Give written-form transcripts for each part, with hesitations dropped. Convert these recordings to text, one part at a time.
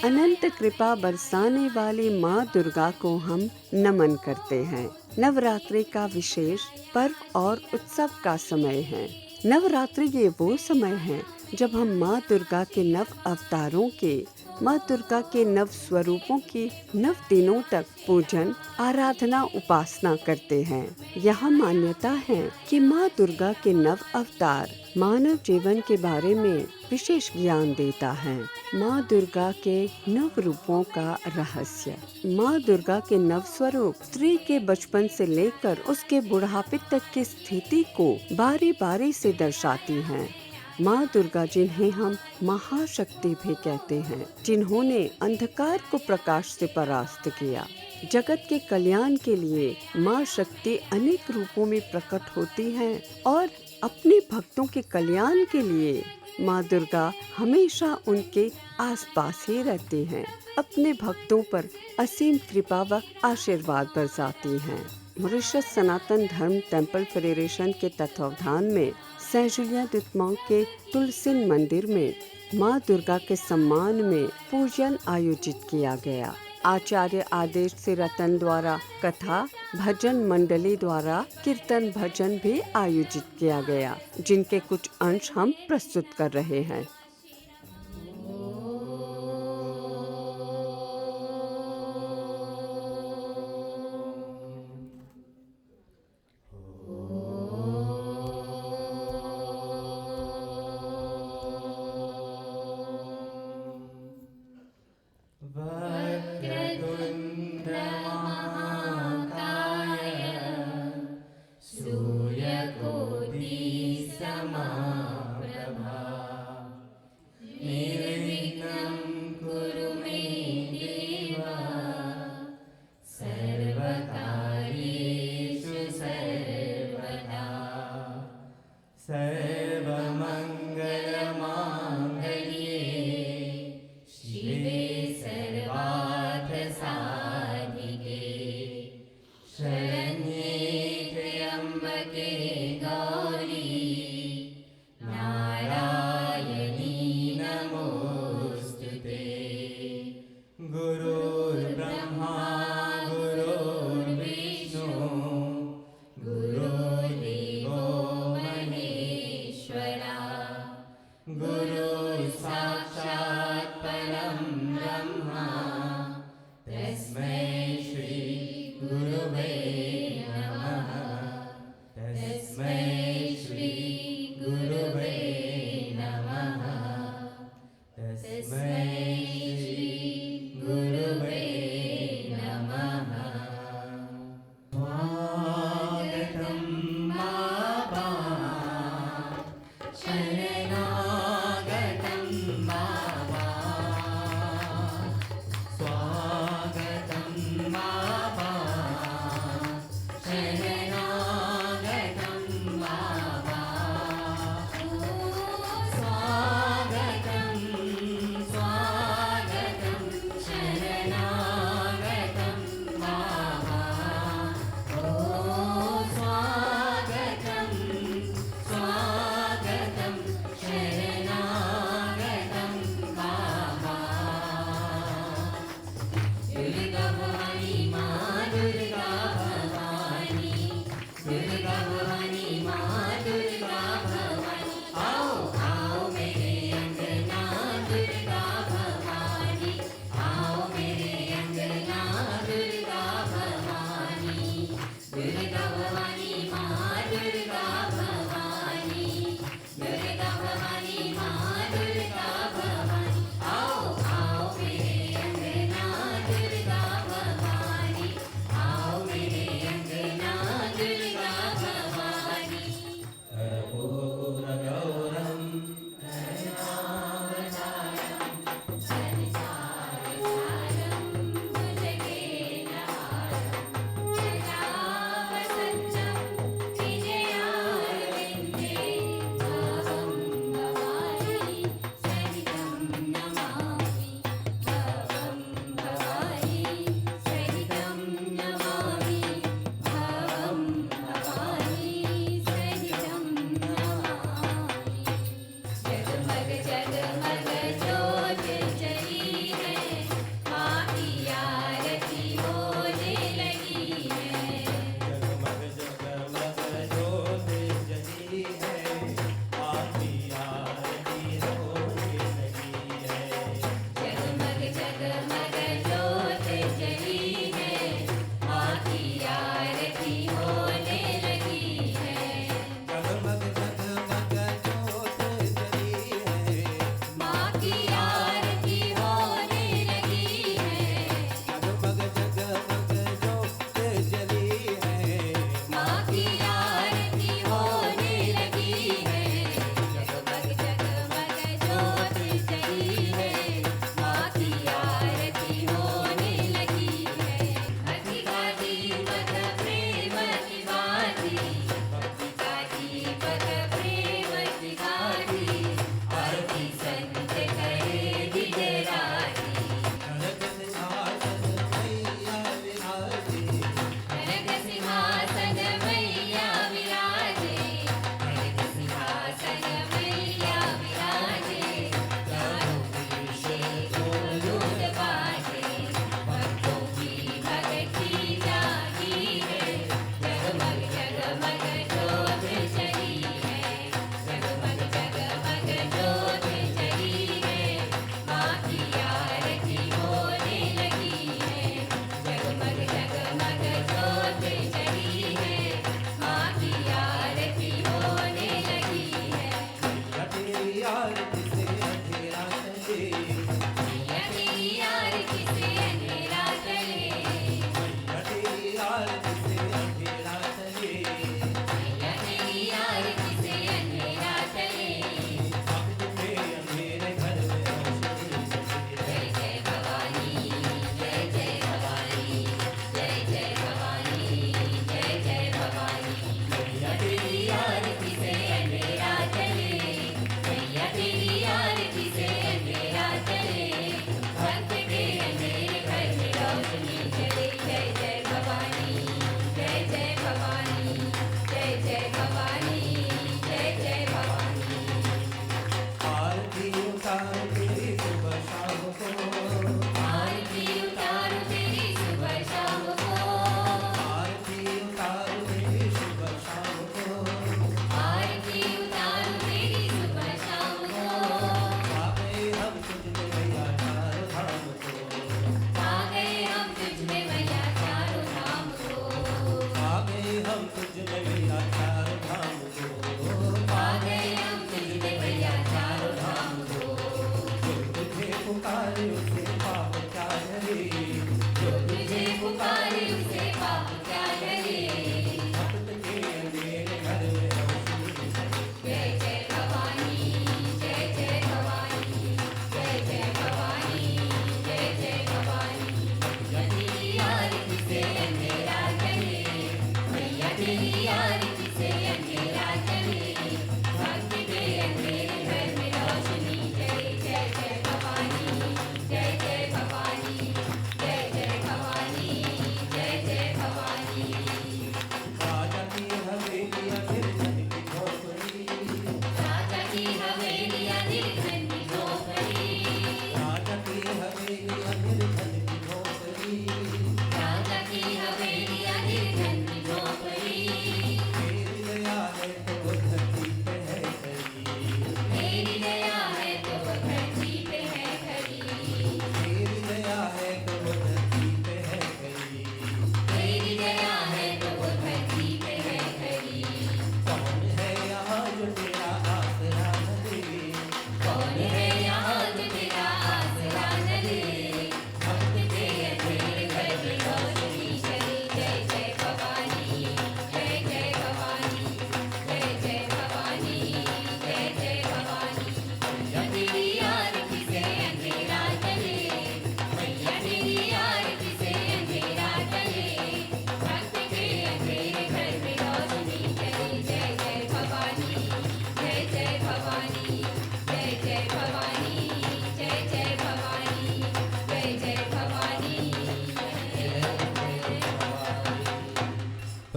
अनंत कृपा बरसाने वाली माँ दुर्गा को हम नमन करते हैं। नवरात्रि का विशेष पर्व और उत्सव का समय है। नवरात्रि ये वो समय है जब हम माँ दुर्गा के नव अवतारों के, माँ दुर्गा के नव स्वरूपों की 9 दिनों तक पूजन, आराधना, उपासना करते हैं। यह मान्यता है कि माँ दुर्गा के नव अवतार मानव जीवन के बारे में विशेष ज्ञान देता है। माँ दुर्गा के 9 रूपों का रहस्य। माँ दुर्गा के 9 स्वरूप स्त्री के बचपन से लेकर उसके बुढ़ापे तक की स्थिति को बारी बारी से दर्शाती हैं। माँ दुर्गा, जिन्हें हम महाशक्ति भी कहते हैं, जिन्होंने अंधकार को प्रकाश से परास्त किया। जगत के कल्याण के लिए माँ शक्ति अनेक रूपों में प्रकट होती हैं और अपने भक्तों के कल्याण के लिए माँ दुर्गा हमेशा उनके आसपास ही रहती हैं। अपने भक्तों पर असीम कृपा व आशीर्वाद बरसाती हैं। मॉरिशस सनातन धर्म टेम्पल फेडरेशन के तत्वावधान में सेंट जूलिया दुतमांग के तुलसिन मंदिर में माँ दुर्गा के सम्मान में पूजन आयोजित किया गया। आचार्य आदेश से रतन द्वारा कथा भजन मंडली द्वारा कीर्तन भजन भी आयोजित किया गया, जिनके कुछ अंश हम प्रस्तुत कर रहे हैं।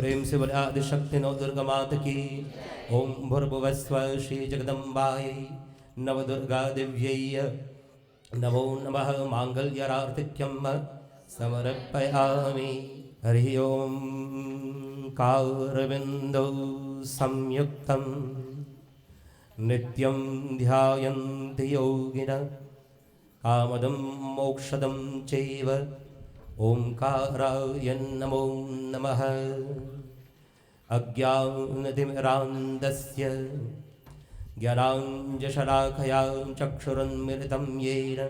प्रेम से बोले आदिशक्ति नव दुर्गा मात की। ओम भूर्भुवस्व श्री जगदम्बायै नव दुर्गा दिव्यै नमो नमः। मांगल्यरार्तिक्यं समर्पयामि। हरि ओम। कारविन्दौ संयुक्तं नित्यं ध्यायन्ति योगिनः कामदं मोक्षदं चैव ओंकाराय नमो नमः। अज्ञानतिमिरान्धस्य ज्ञानाञ्जनशलाकया चक्षुरुन्मिलितं येन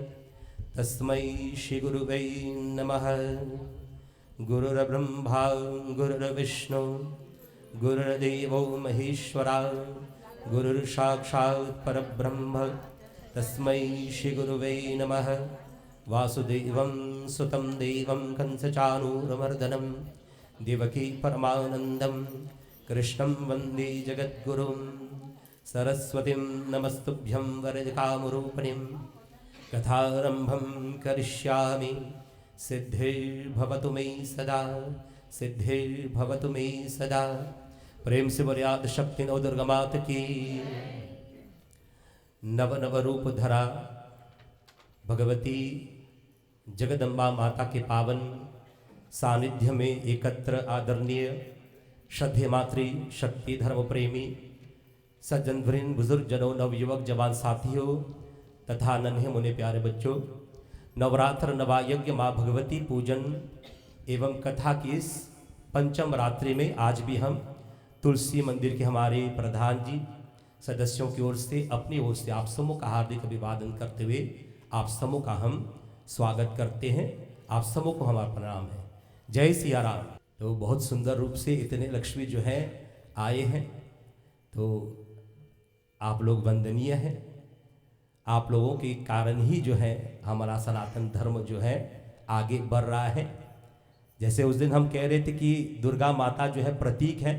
तस्मै श्रीगुरुवे नमः। गुरुर्ब्रह्मा गुरुर्विष्णु गुरुर्देवो महेश्वरा गुरुर्साक्षात् परब्रह्म तस्मै श्रीगुरुवे नमः। वासुदेवं सुतं देवं कंसचाणूरमर्दनं देवकी परमानन्दं कृष्णं वन्दे जगद्गुरुं। सरस्वतीं नमस्तुभ्यं वरदकामरूपिणीं। कथारम्भं करिष्यामि सिद्धिर्भवतु मे सदा सिद्धिर्भवतु मे सदा। प्रेम से बोले आदिशक्ति नव दुर्गा मात की। नव नव रूप धरा भगवती जगदम्बा माता के पावन सानिध्य में एकत्र आदरणीय श्रद्धेय मातृ शक्ति धर्म प्रेमी सज्जन वृंद बुजुर्ग जनों नवयुवक जवान साथियों तथा नन्हे मुने प्यारे बच्चों, नवरात्र नवायज्ञ माँ भगवती पूजन एवं कथा की इस पंचम रात्रि में आज भी हम तुलसी मंदिर के हमारे प्रधान जी सदस्यों की ओर से अपनी ओर से आप समूह का हार्दिक अभिवादन करते हुए आप समूह का हम स्वागत करते हैं। आप समूह को हमारा प्रणाम है। जय सिया राम। तो बहुत सुंदर रूप से इतने लक्ष्मी जो है आए हैं, तो आप लोग वंदनीय हैं। आप लोगों के कारण ही जो है हमारा सनातन धर्म जो है आगे बढ़ रहा है। जैसे उस दिन हम कह रहे थे कि दुर्गा माता जो है प्रतीक है,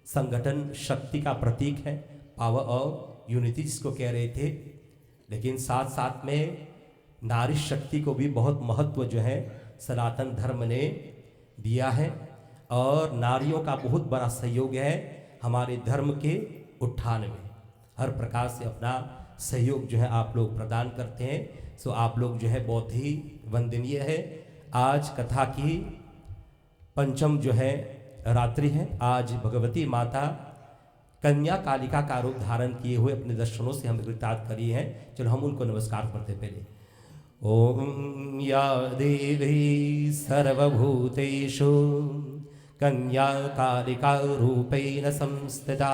संगठन शक्ति का प्रतीक है, पावर और यूनिटी जिसको कह रहे थे, लेकिन साथ साथ में नारी शक्ति को भी बहुत महत्व जो है सनातन धर्म ने दिया है और नारियों का बहुत बड़ा सहयोग है हमारे धर्म के उत्थान में। हर प्रकार से अपना सहयोग जो है आप लोग प्रदान करते हैं। सो आप लोग जो है बहुत ही वंदनीय है। आज कथा की पंचम जो है रात्रि है। आज भगवती माता कन्या कालिका का रूप धारण किए हुए अपने दर्शनों से हम कृतार्थ करी हैं। चलो हम उनको नमस्कार करते पहले। ओम या देवी सर्वभूतेषु कन्या कालिका रूपेण संस्थिता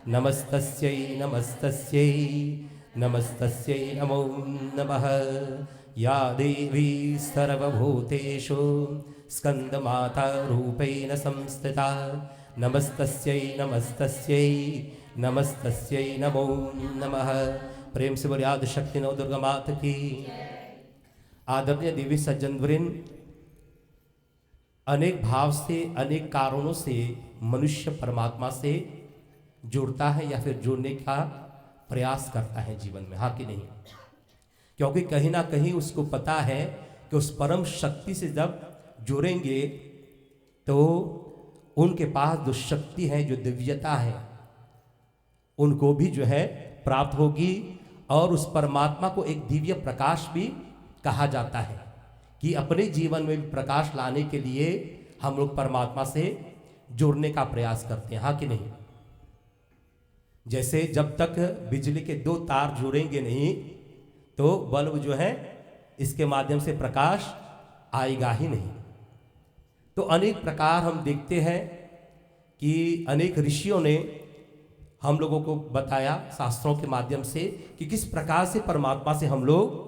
नमस्तस्यै नमस्तस्यै नमस्तस्यै नमो नमः। या देवी सर्वभूतेषु स्कंदमाता रूपेण संस्थिता नमस्तस्यै नमस्तस्यै नमस्तस्यै नमो नमः। प्रेम से बोले आदिशक्ति नव दुर्गा मात की। आदरणीय देवी सज्जन वृंद, अनेक भाव से अनेक कारणों से मनुष्य परमात्मा से जुड़ता है या फिर जुड़ने का प्रयास करता है जीवन में, हाँ कि नहीं? क्योंकि कहीं ना कहीं उसको पता है कि उस परम शक्ति से जब जुड़ेंगे तो उनके पास जो शक्ति है, जो दिव्यता है, उनको भी जो है प्राप्त होगी। और उस परमात्मा को एक दिव्य प्रकाश भी कहा जाता है कि अपने जीवन में भी प्रकाश लाने के लिए हम लोग परमात्मा से जुड़ने का प्रयास करते हैं, हाँ कि नहीं? जैसे जब तक बिजली के दो तार जुड़ेंगे नहीं तो बल्ब जो है इसके माध्यम से प्रकाश आएगा ही नहीं। तो अनेक प्रकार हम देखते हैं कि अनेक ऋषियों ने हम लोगों को बताया शास्त्रों के माध्यम से कि किस प्रकार से परमात्मा से हम लोग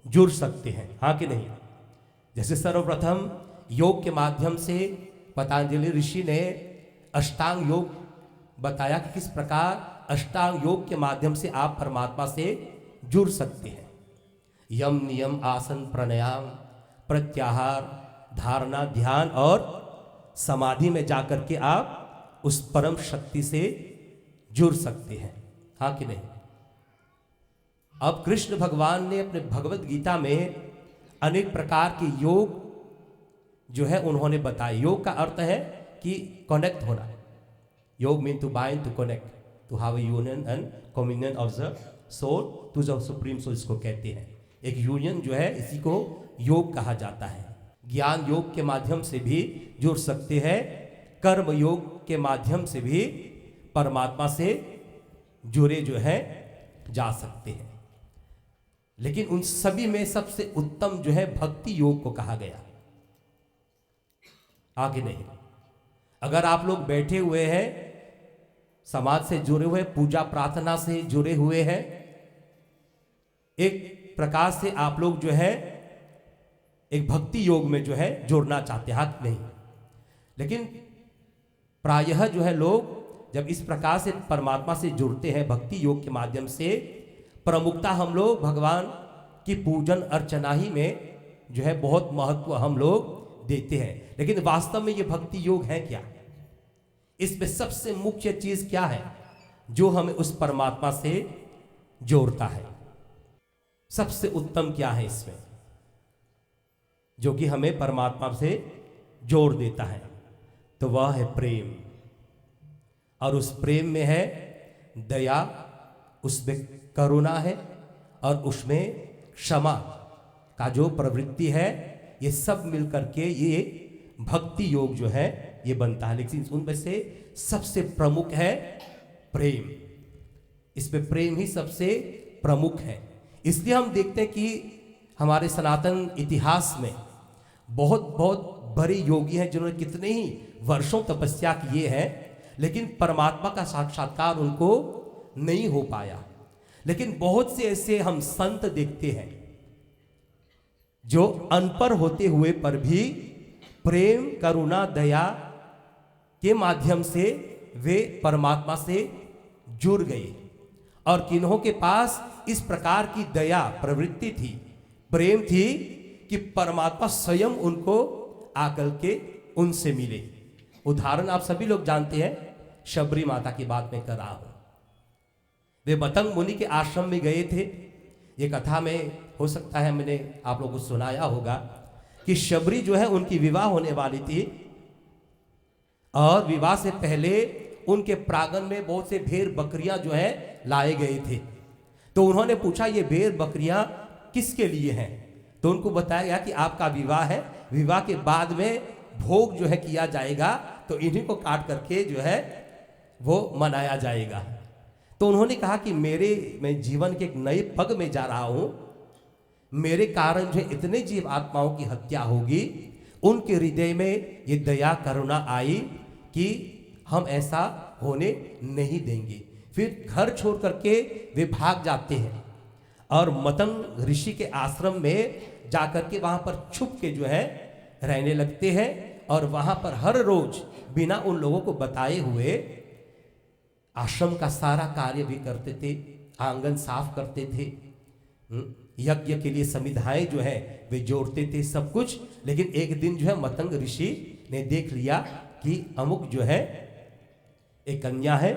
जुड़ सकते हैं, हाँ कि नहीं? जैसे सर्वप्रथम योग के माध्यम से पतंजलि ऋषि ने अष्टांग योग बताया कि किस प्रकार अष्टांग योग के माध्यम से आप परमात्मा से जुड़ सकते हैं। यम नियम आसन प्राणायाम प्रत्याहार धारणा ध्यान और समाधि में जाकर के आप उस परम शक्ति से जुड़ सकते हैं, हाँ कि नहीं? अब कृष्ण भगवान ने अपने भगवत गीता में अनेक प्रकार के योग जो है उन्होंने बताया। योग का अर्थ है कि कनेक्ट होना। Yoga mean to bind, to connect, to have a union and communion of the soul to the supreme soul, इसको कहते हैं। एक यूनियन जो है इसी को योग कहा जाता है। ज्ञान योग के माध्यम से भी जुड़ सकते हैं, कर्म योग के माध्यम से भी परमात्मा से जुड़े जो है जा सकते हैं। लेकिन उन सभी में सबसे उत्तम जो है भक्ति योग को कहा गया, आगे नहीं। अगर आप लोग बैठे हुए हैं, समाज से जुड़े हुए, पूजा प्रार्थना से जुड़े हुए हैं, एक प्रकार से आप लोग जो है एक भक्ति योग में जो है जोड़ना चाहते हैं, नहीं। लेकिन प्रायः जो है लोग जब इस प्रकार से परमात्मा से जुड़ते हैं भक्ति योग के माध्यम से, प्रमुखता हम लोग भगवान की पूजन अर्चना ही में जो है बहुत महत्व हम लोग देते हैं। लेकिन वास्तव में ये भक्ति योग है क्या? इसमें सबसे मुख्य चीज क्या है जो हमें उस परमात्मा से जोड़ता है? सबसे उत्तम क्या है इसमें जो कि हमें परमात्मा से जोड़ देता है? तो वह है प्रेम। और उस प्रेम में है दया, उसमें करुणा है, और उसमें क्षमा का जो प्रवृत्ति है, ये सब मिलकर के ये भक्ति योग जो है ये बनता है। लेकिन उनमें से सबसे प्रमुख है प्रेम। इसमें प्रेम ही सबसे प्रमुख है। इसलिए हम देखते हैं कि हमारे सनातन इतिहास में बहुत बहुत बड़े योगी हैं जिन्होंने कितने ही वर्षों तपस्या किए हैं, लेकिन परमात्मा का साक्षात्कार उनको नहीं हो पाया। लेकिन बहुत से ऐसे हम संत देखते हैं जो अनपढ़ होते हुए पर भी प्रेम, करुणा, दया के माध्यम से वे परमात्मा से जुड़ गए। और किन्हों के पास इस प्रकार की दया प्रवृत्ति थी, प्रेम थी कि परमात्मा स्वयं उनको आकर के उनसे मिले। उदाहरण आप सभी लोग जानते हैं, शबरी माता की बात मैं कर रहा हूं। वे मतंग मुनि के आश्रम में गए थे। ये कथा में हो सकता है मैंने आप लोगों को सुनाया होगा कि शबरी जो है उनकी विवाह होने वाली थी, और विवाह से पहले उनके प्रांगण में बहुत से भेड़ बकरियां जो है लाए गए थे। तो उन्होंने पूछा ये भेड़ बकरियां किसके लिए हैं? तो उनको बताया गया कि आपका विवाह है, विवाह के बाद में भोग जो है किया जाएगा, तो इन्हीं को काट करके जो है वो मनाया जाएगा। तो उन्होंने कहा कि मैं जीवन के एक नए पग में जा रहा हूं, मेरे कारण जो इतने जीव आत्माओं की हत्या होगी, उनके हृदय में ये दया करुणा आई कि हम ऐसा होने नहीं देंगे। फिर घर छोड़ करके वे भाग जाते हैं और मतंग ऋषि के आश्रम में जाकर के वहां पर छुप के जो है रहने लगते हैं, और वहां पर हर रोज बिना उन लोगों को बताए हुए आश्रम का सारा कार्य भी करते थे, आंगन साफ करते थे, यज्ञ के लिए समिधाएं जो है वे जोड़ते थे, सब कुछ। लेकिन एक दिन जो है मतंग ऋषि ने देख लिया कि अमुक जो है एक कन्या है,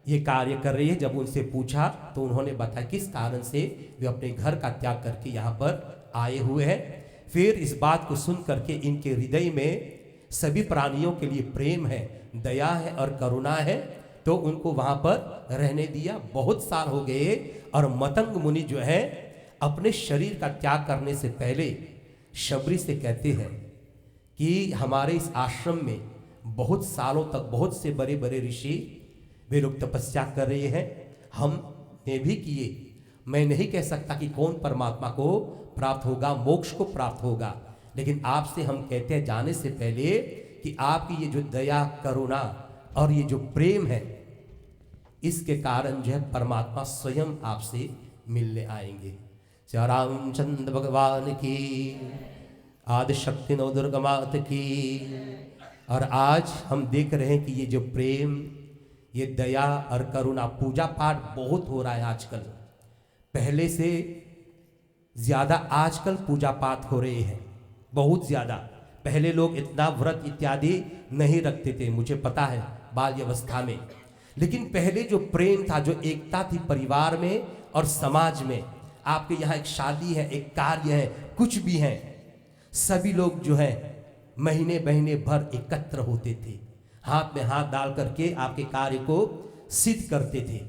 ये कार्य कर रही है। जब उनसे पूछा तो उन्होंने बताया किस कारण से वे अपने घर का त्याग करके यहाँ पर आए हुए हैं। फिर इस बात को सुन करके इनके हृदय में सभी प्राणियों के लिए प्रेम है, दया है और करुणा है, तो उनको वहां पर रहने दिया। बहुत साल हो गए, और मतंग मुनि जो है अपने शरीर का त्याग करने से पहले शबरी से कहते हैं कि हमारे इस आश्रम में बहुत सालों तक बहुत से बड़े बड़े ऋषि वे लोग तपस्या कर रहे हैं, हमने भी किए। मैं नहीं कह सकता कि कौन परमात्मा को प्राप्त होगा, मोक्ष को प्राप्त होगा, लेकिन आपसे हम कहते हैं जाने से पहले कि आपकी ये जो दया करुणा और ये जो प्रेम है, इसके कारण जो है परमात्मा स्वयं आपसे मिलने आएंगे। श्री रामचंद्र भगवान की, आदि शक्ति नव दुर्गा मात की। और आज हम देख रहे हैं कि ये जो प्रेम, ये दया और करुणा, पूजा पाठ बहुत हो रहा है आजकल, पहले से ज्यादा आजकल पूजा पाठ हो रहे हैं, बहुत ज्यादा। पहले लोग इतना व्रत इत्यादि नहीं रखते थे, मुझे पता है बाल्य अवस्था में। लेकिन पहले जो प्रेम था, जो एकता थी परिवार में और समाज में, आपके यहाँ एक शादी है, एक कार्य है, कुछ भी है, सभी लोग जो है महीने महीने भर एकत्र होते थे, हाथ में हाथ डाल करके आपके कार्य को सिद्ध करते थे।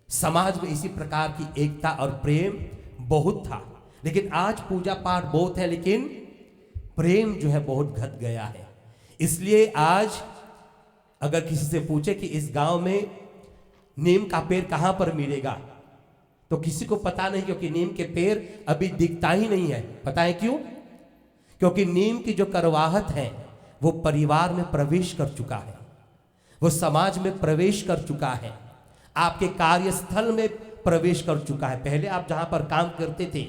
समाज में इसी प्रकार की एकता और प्रेम बहुत था। लेकिन आज पूजा पाठ बहुत है, लेकिन प्रेम जो है बहुत घट गया है। इसलिए आज अगर किसी से पूछे कि इस गांव में नीम का पेड़ कहां पर मिलेगा, तो किसी को पता नहीं, क्योंकि नीम के पेड़ अभी दिखता ही नहीं है। पता है क्यों? क्योंकि नीम की जो करवाहट है वो परिवार में प्रवेश कर चुका है, वो समाज में प्रवेश कर चुका है, आपके कार्यस्थल में प्रवेश कर चुका है। पहले आप जहां पर काम करते थे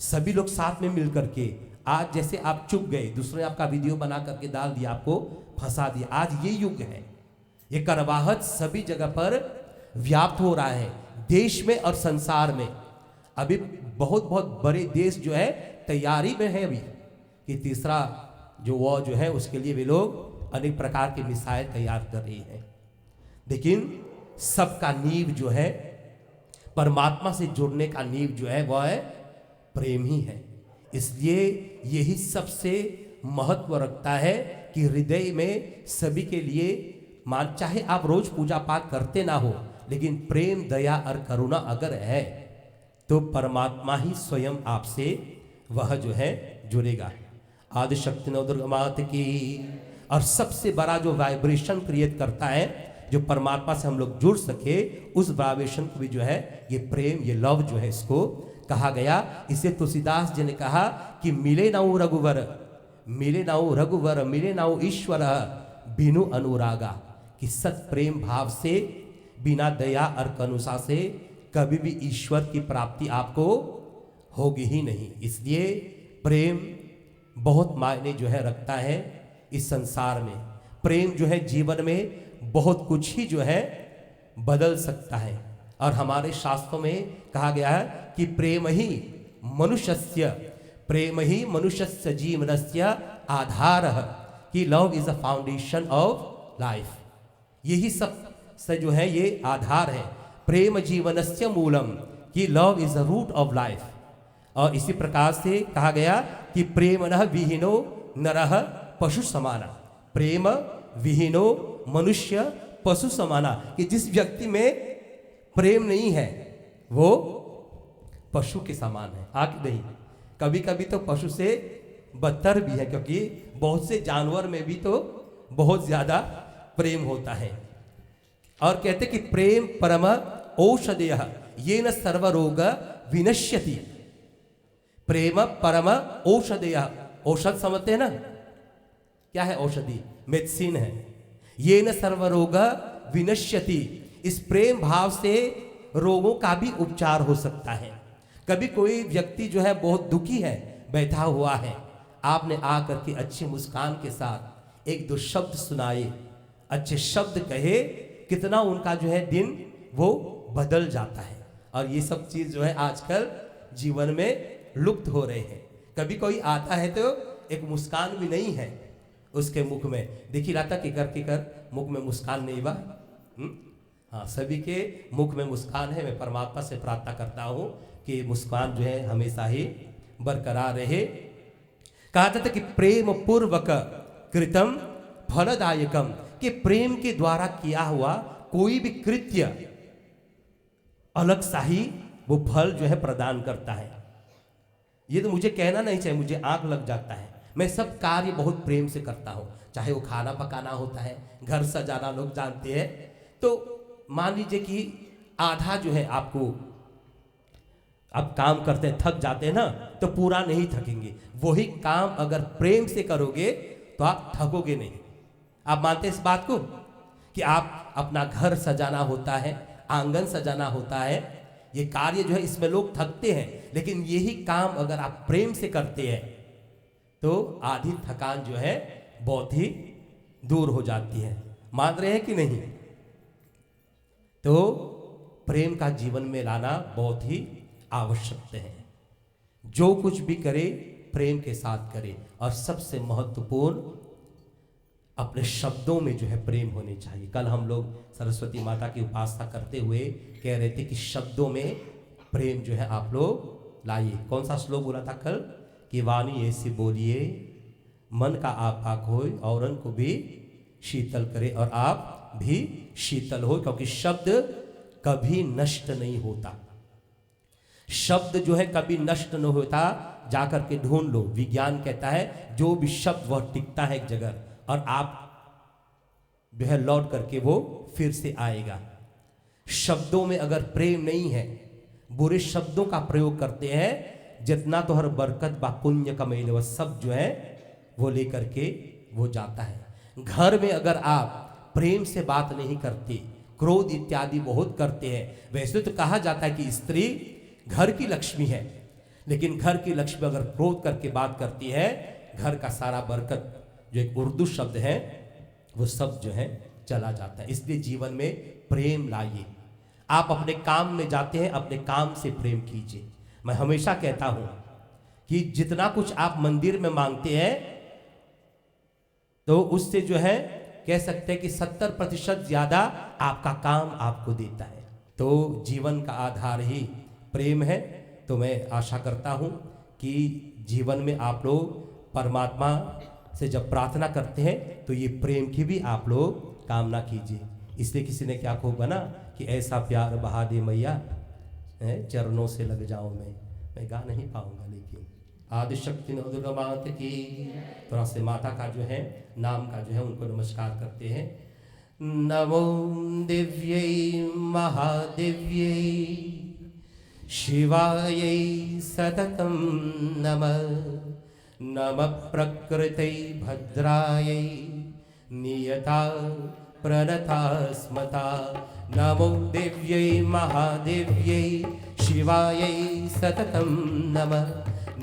सभी लोग साथ में मिल करके, आज जैसे आप चुप गए, दूसरे ने आपका वीडियो बना करके डाल दिया, आपको फंसा दिया। आज ये युग है, ये करवाहट सभी जगह पर व्याप्त हो रहा है, देश में और संसार में। अभी बहुत बहुत बड़े देश जो है तैयारी में है अभी कि तीसरा जो वॉर जो है उसके लिए वे लोग अनेक प्रकार के मिसाइल तैयार कर रही हैं। लेकिन सबका नींव जो है, परमात्मा से जुड़ने का नींव जो है वह है प्रेम ही है। इसलिए यही सबसे महत्व रखता है कि हृदय में सभी के लिए, मान चाहे आप रोज पूजा पाठ करते ना हो, लेकिन प्रेम, दया और करुणा अगर है तो परमात्मा ही स्वयं आपसे वह जो है जुड़ेगा। आदि शक्ति नवदुर्गा माता की। और सबसे बड़ा जो वाइब्रेशन क्रिएट करता है, जो परमात्मा से हम लोग जुड़ सके, उस वाइब्रेशन को भी जो है ये प्रेम, ये लव जो है इसको कहा गया। इसे तुलसीदास जी ने कहा कि मिले नाउ रघुवर, मिले नाउ रघुवर, मिले नाउ ईश्वर बिनु अनुरागा, कि सत प्रेम भाव से, बिना दया और करुणा से कभी भी ईश्वर की प्राप्ति आपको होगी ही नहीं। इसलिए प्रेम बहुत मायने जो है रखता है इस संसार में। प्रेम जो है जीवन में बहुत कुछ ही जो है बदल सकता है। और हमारे शास्त्रों में कहा गया है कि प्रेम ही मनुष्यस्य, प्रेम ही मनुष्यस्य जीवनस्य आधारः, कि love is the foundation of life. यही सब से जो है ये आधार है। प्रेम जीवनस्य मूलम, कि love is the root of life. और इसी प्रकार से कहा गया कि प्रेमणः विहीनो नरः पशु समाना, प्रेम विहीनो मनुष्य पशु समाना, कि जिस व्यक्ति में प्रेम नहीं है वो पशु के समान है। आगे नहीं, कभी कभी तो पशु से बदतर भी है, क्योंकि बहुत से जानवर में भी तो बहुत ज्यादा प्रेम होता है। और कहते कि प्रेम परम औषधेयः येन सर्वरोग विनश्यति। प्रेम परम औषधेयः, औषध समझते हैं ना, क्या है औषधि? मेडिसिन है। येन सर्वरोग विनश्यति, इस प्रेम भाव से रोगों का भी उपचार हो सकता है। कभी कोई व्यक्ति जो है बहुत दुखी है, बैठा हुआ है, आपने आकर के अच्छी मुस्कान के साथ एक दो शब्द सुनाए, अच्छे शब्द कहे, कितना उनका जो है दिन वो बदल जाता है। और ये सब चीज जो है आजकल जीवन में लुप्त हो रहे हैं। कभी कोई आता है तो एक मुस्कान भी नहीं है उसके मुख में, देखी रहा था कि कर मुख में मुस्कान नहीं बा। हाँ, सभी के मुख में मुस्कान है। मैं परमात्मा से प्रार्थना करता हूँ कि मुस्कान जो है हमेशा ही बरकरार रहे। कहा जाता कि प्रेम पूर्वक कृतम फलदायकम, कि प्रेम के द्वारा किया हुआ कोई भी कृत्य अलग सा ही वो फल जो है प्रदान करता है। ये तो मुझे कहना नहीं चाहिए, मुझे आंख लग जाता है। मैं सब कार्य बहुत प्रेम से करता हूँ, चाहे वो खाना पकाना होता है, घर सजाना, लोग जानते हैं। तो मान लीजिए कि आधा जो है आपको, आप काम करते हैं थक जाते हैं ना, तो पूरा नहीं थकेंगे। वही काम अगर प्रेम से करोगे तो आप थकोगे नहीं। आप मानते हैं इस बात को कि आप अपना घर सजाना होता है, आंगन सजाना होता है, ये कार्य जो है इसमें लोग थकते हैं, लेकिन यही काम अगर आप प्रेम से करते हैं तो आधी थकान जो है बहुत ही दूर हो जाती है। मान रहे हैं कि नहीं? तो प्रेम का जीवन में लाना बहुत ही आवश्यक है। जो कुछ भी करे प्रेम के साथ करे। और सबसे महत्वपूर्ण, अपने शब्दों में जो है प्रेम होने चाहिए। कल हम लोग सरस्वती माता की उपासना करते हुए कह रहे थे कि शब्दों में प्रेम जो है आप लोग लाइए। कौन सा श्लोक बोला था कल? कि वाणी ऐसी बोलिए मन का आप पाक होए औरन को भी शीतल करे और आप भी शीतल हो, क्योंकि शब्द कभी नष्ट नहीं होता। शब्द जो है कभी नष्ट नहीं होता, जाकर के ढूंढ लो। विज्ञान कहता है जो भी शब्द वह टिकता है एक जगह और आप जो है लौट करके वो फिर से आएगा। शब्दों में अगर प्रेम नहीं है, बुरे शब्दों का प्रयोग करते हैं, जितना तो हर बरकत बा पुण्य कमैले वह सब जो है वो लेकर के वो जाता है। घर में अगर आप प्रेम से बात नहीं करते, क्रोध इत्यादि बहुत करते हैं। वैसे तो कहा जाता है कि स्त्री घर की लक्ष्मी है, लेकिन घर की लक्ष्मी अगर क्रोध करके बात करती है, घर का सारा बरकत जो एक उर्दू शब्द है वो सब जो है चला जाता है। इसलिए जीवन में प्रेम लाइए। आप अपने काम में जाते हैं, अपने काम से प्रेम कीजिए। मैं हमेशा कहता हूं कि जितना कुछ आप मंदिर में मांगते हैं तो उससे जो है कह सकते हैं कि 70% ज्यादा आपका काम आपको देता है। तो जीवन का आधार ही प्रेम है। तो मैं आशा करता हूं कि जीवन में आप लोग परमात्मा से जब प्रार्थना करते हैं तो ये प्रेम की भी आप लोग कामना कीजिए। इसलिए किसी ने क्या खूब बना कि ऐसा प्यार बहा दे मैया, चरणों से लग जाऊं मैं गा नहीं पाऊंगा, लेकिन आदिशक्ति दुर्गा माता की थोड़ा से माता का जो है नाम का जो है उनको नमस्कार करते हैं। नमो दिव्यै महादिव्यै शिवायै सततं नमः। नमः प्रकृतै भद्रायै नियता प्रणता स्मता। नमो दिव्यै महादिव्यै शिवायै सततं नमः।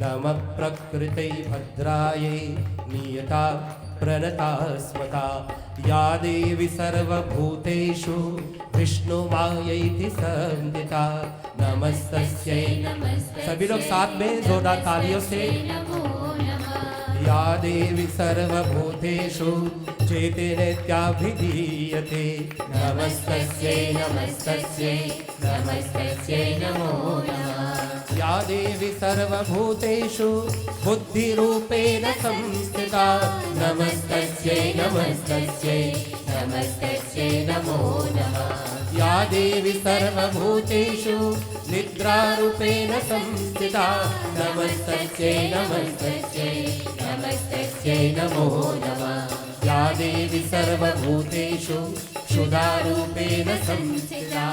नमः प्रकृतै भद्रायै नियता प्रणता स्मता। या देवी सर्वभूतेषु विष्णुमायैति संस्थिता। नमस्तस्यै। सभी लोग साथ में जोरदार तालियों से। या देवी सर्वभूतेषु चेतनेत्याभिधीयते। नमस्तस्यै नमस्तस्यै नमस्तस्यै नमो नमः। या देवी सर्वभूतेषु बुद्धिरूपेण संस्थिता। नमस्तस्यै नमस्तस्यै नमस्तस्यै नमो नमः। या देवी सर्वभूतेषु निद्रारूपेण संस्थिता। नमस्तस्यै नमस्तस्यै नमस्तस्यै नमो नमः। या देवी सर्वभूतेषु क्षुधारूपेण संस्थिता।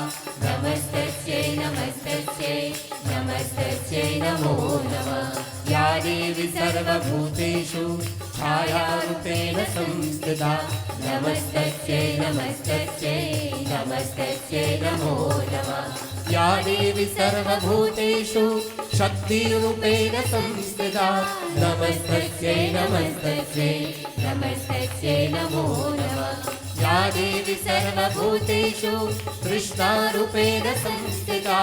नमस्तस्यै नमस्तस्यै नमस्तस्यै नमो नमः। या देवी सर्वभूतेषु छायारूपेण संस्थिता। नमस्तस्यै नमस्तस्यै नमस्तस्यै नमो नमः। या देवी सर्वभूतेषु शक्तिरूपेण संस्थिता। नमस्तस्यै नमस्तस्यै नमस्तस्यै नमो नमः। या देवी सर्वभूतेषु तृष्णारूपेण संस्थिता।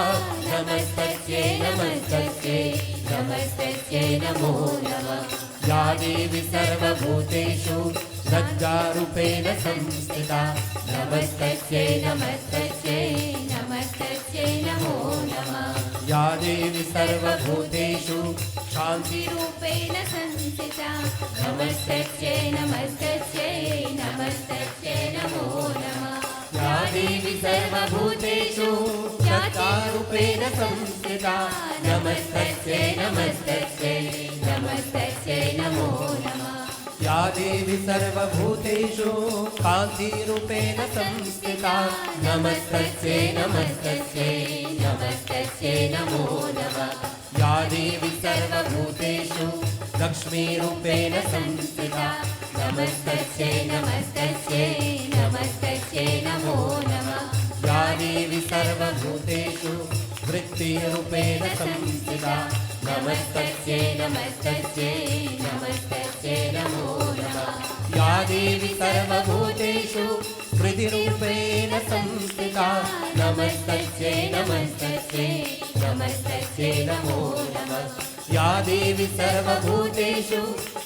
नमस्तस्यै नमस्तस्यै नमस्तस्यै नमो नमः। या देवी सर्वभूतेषु लज्जारूपेण संस्थिता। नमस्तस्यै नमस्तस्यै नमस्तस्यै नमो नमः। या देवी सर्वभूतेषु शान्तिरूपेण संस्थिता। नमस्तस्यै नमस्तस्यै नमस्तस्यै नमो नमः। या देवी सर्वभूतेषु ज्ञातारूपेण संस्थिता। नमस्तस्यै नमस्तस्यै नमस्तस्यै नमो नमः। या देवी सर्वभूतेषु कान्तिरूपेण संस्थिता। नमस्तस्यै नमस्तस्यै नमस्तस्यै नमो नमः। या देवी सर्वभूतेषु लक्ष्मीरूपेण संस्थिता। नमस्तस्यै नमस्तस्यै नमस्तस्यै नमो नमः। या देवी सर्वभूतेषु वृत्तिरूपेण संस्थिता। नमस्तस्यै नमस्तस्यै नमस्तस्यै नमो नमः। या देवी सर्वभूतेषु हृदिरूपेण संस्थिता। नमस्तस्यै नमस्तस्यै नमस्तस्यै नमो नमः। या देवी सर्वभूतेषु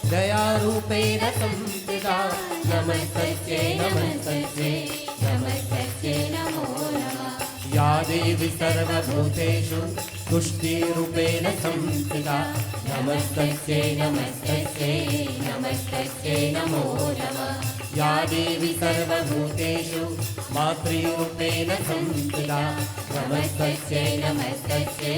दयारूपेण संस्थिता। नमस्तस्यै नमस्तस्यै नमस्तस्यै नमो नमः। या देवी सर्वभूतेषु तुष्टिरूपेण संस्थिता नमस्तस्यै नमस्तस्यै नमस्तस्यै नमो नमः या देवी सर्वभूतेषु मातृरूपेण संस्थिता नमस्तस्यै नमस्तस्यै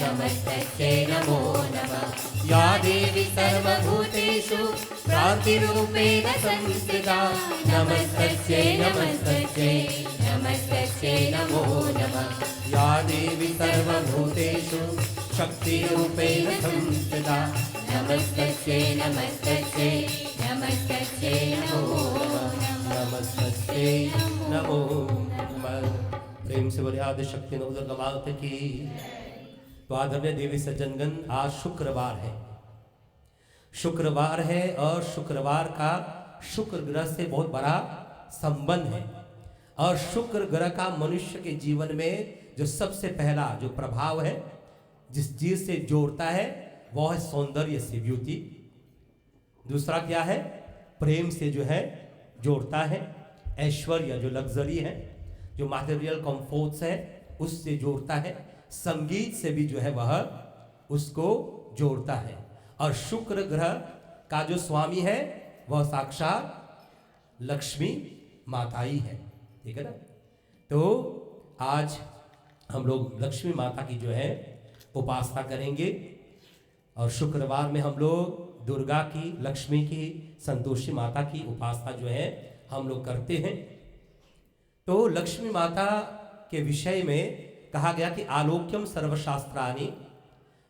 नमस्तस्यै नमो नमः या देवी सर्वभूतेषु भ्रान्तिरूपेण संस्थिता नमस्तस्यै नमस्तस्यै नमस्तस्यै नमो नमः या देवी सर्वभूतेषु शक्तिरूपेण संस्थिता नमस्तस्यै नमस्तस्यै नमस्तस्यै नमो नमः नमस्ते नमो नमः। प्रेम से बोले आदि शक्ति नवदुर्गा माता की। तो आदरणीय देवी सज्जनगण, आज शुक्रवार है। शुक्रवार है और शुक्रवार का शुक्र ग्रह से बहुत बड़ा संबंध है। और शुक्र ग्रह का मनुष्य के जीवन में जो सबसे पहला जो प्रभाव है, जिस चीज से जोड़ता है, वह है सौंदर्य से, ब्यूटी। दूसरा क्या है? प्रेम से जो है जोड़ता है। ऐश्वर्य जो लग्जरी है, जो मटेरियल कंफर्ट्स है, उससे जोड़ता है। संगीत से भी जो है वह उसको जोड़ता है। और शुक्र ग्रह का जो स्वामी है वह साक्षात लक्ष्मी माता ही है। ठीक है ना? तो आज हम लोग लक्ष्मी माता की जो है उपासना करेंगे। और शुक्रवार में हम लोग दुर्गा की, लक्ष्मी की, संतोषी माता की उपासना जो है हम लोग करते हैं। तो लक्ष्मी माता के विषय में कहा गया कि आलोक्यम सर्वशास्त्राणि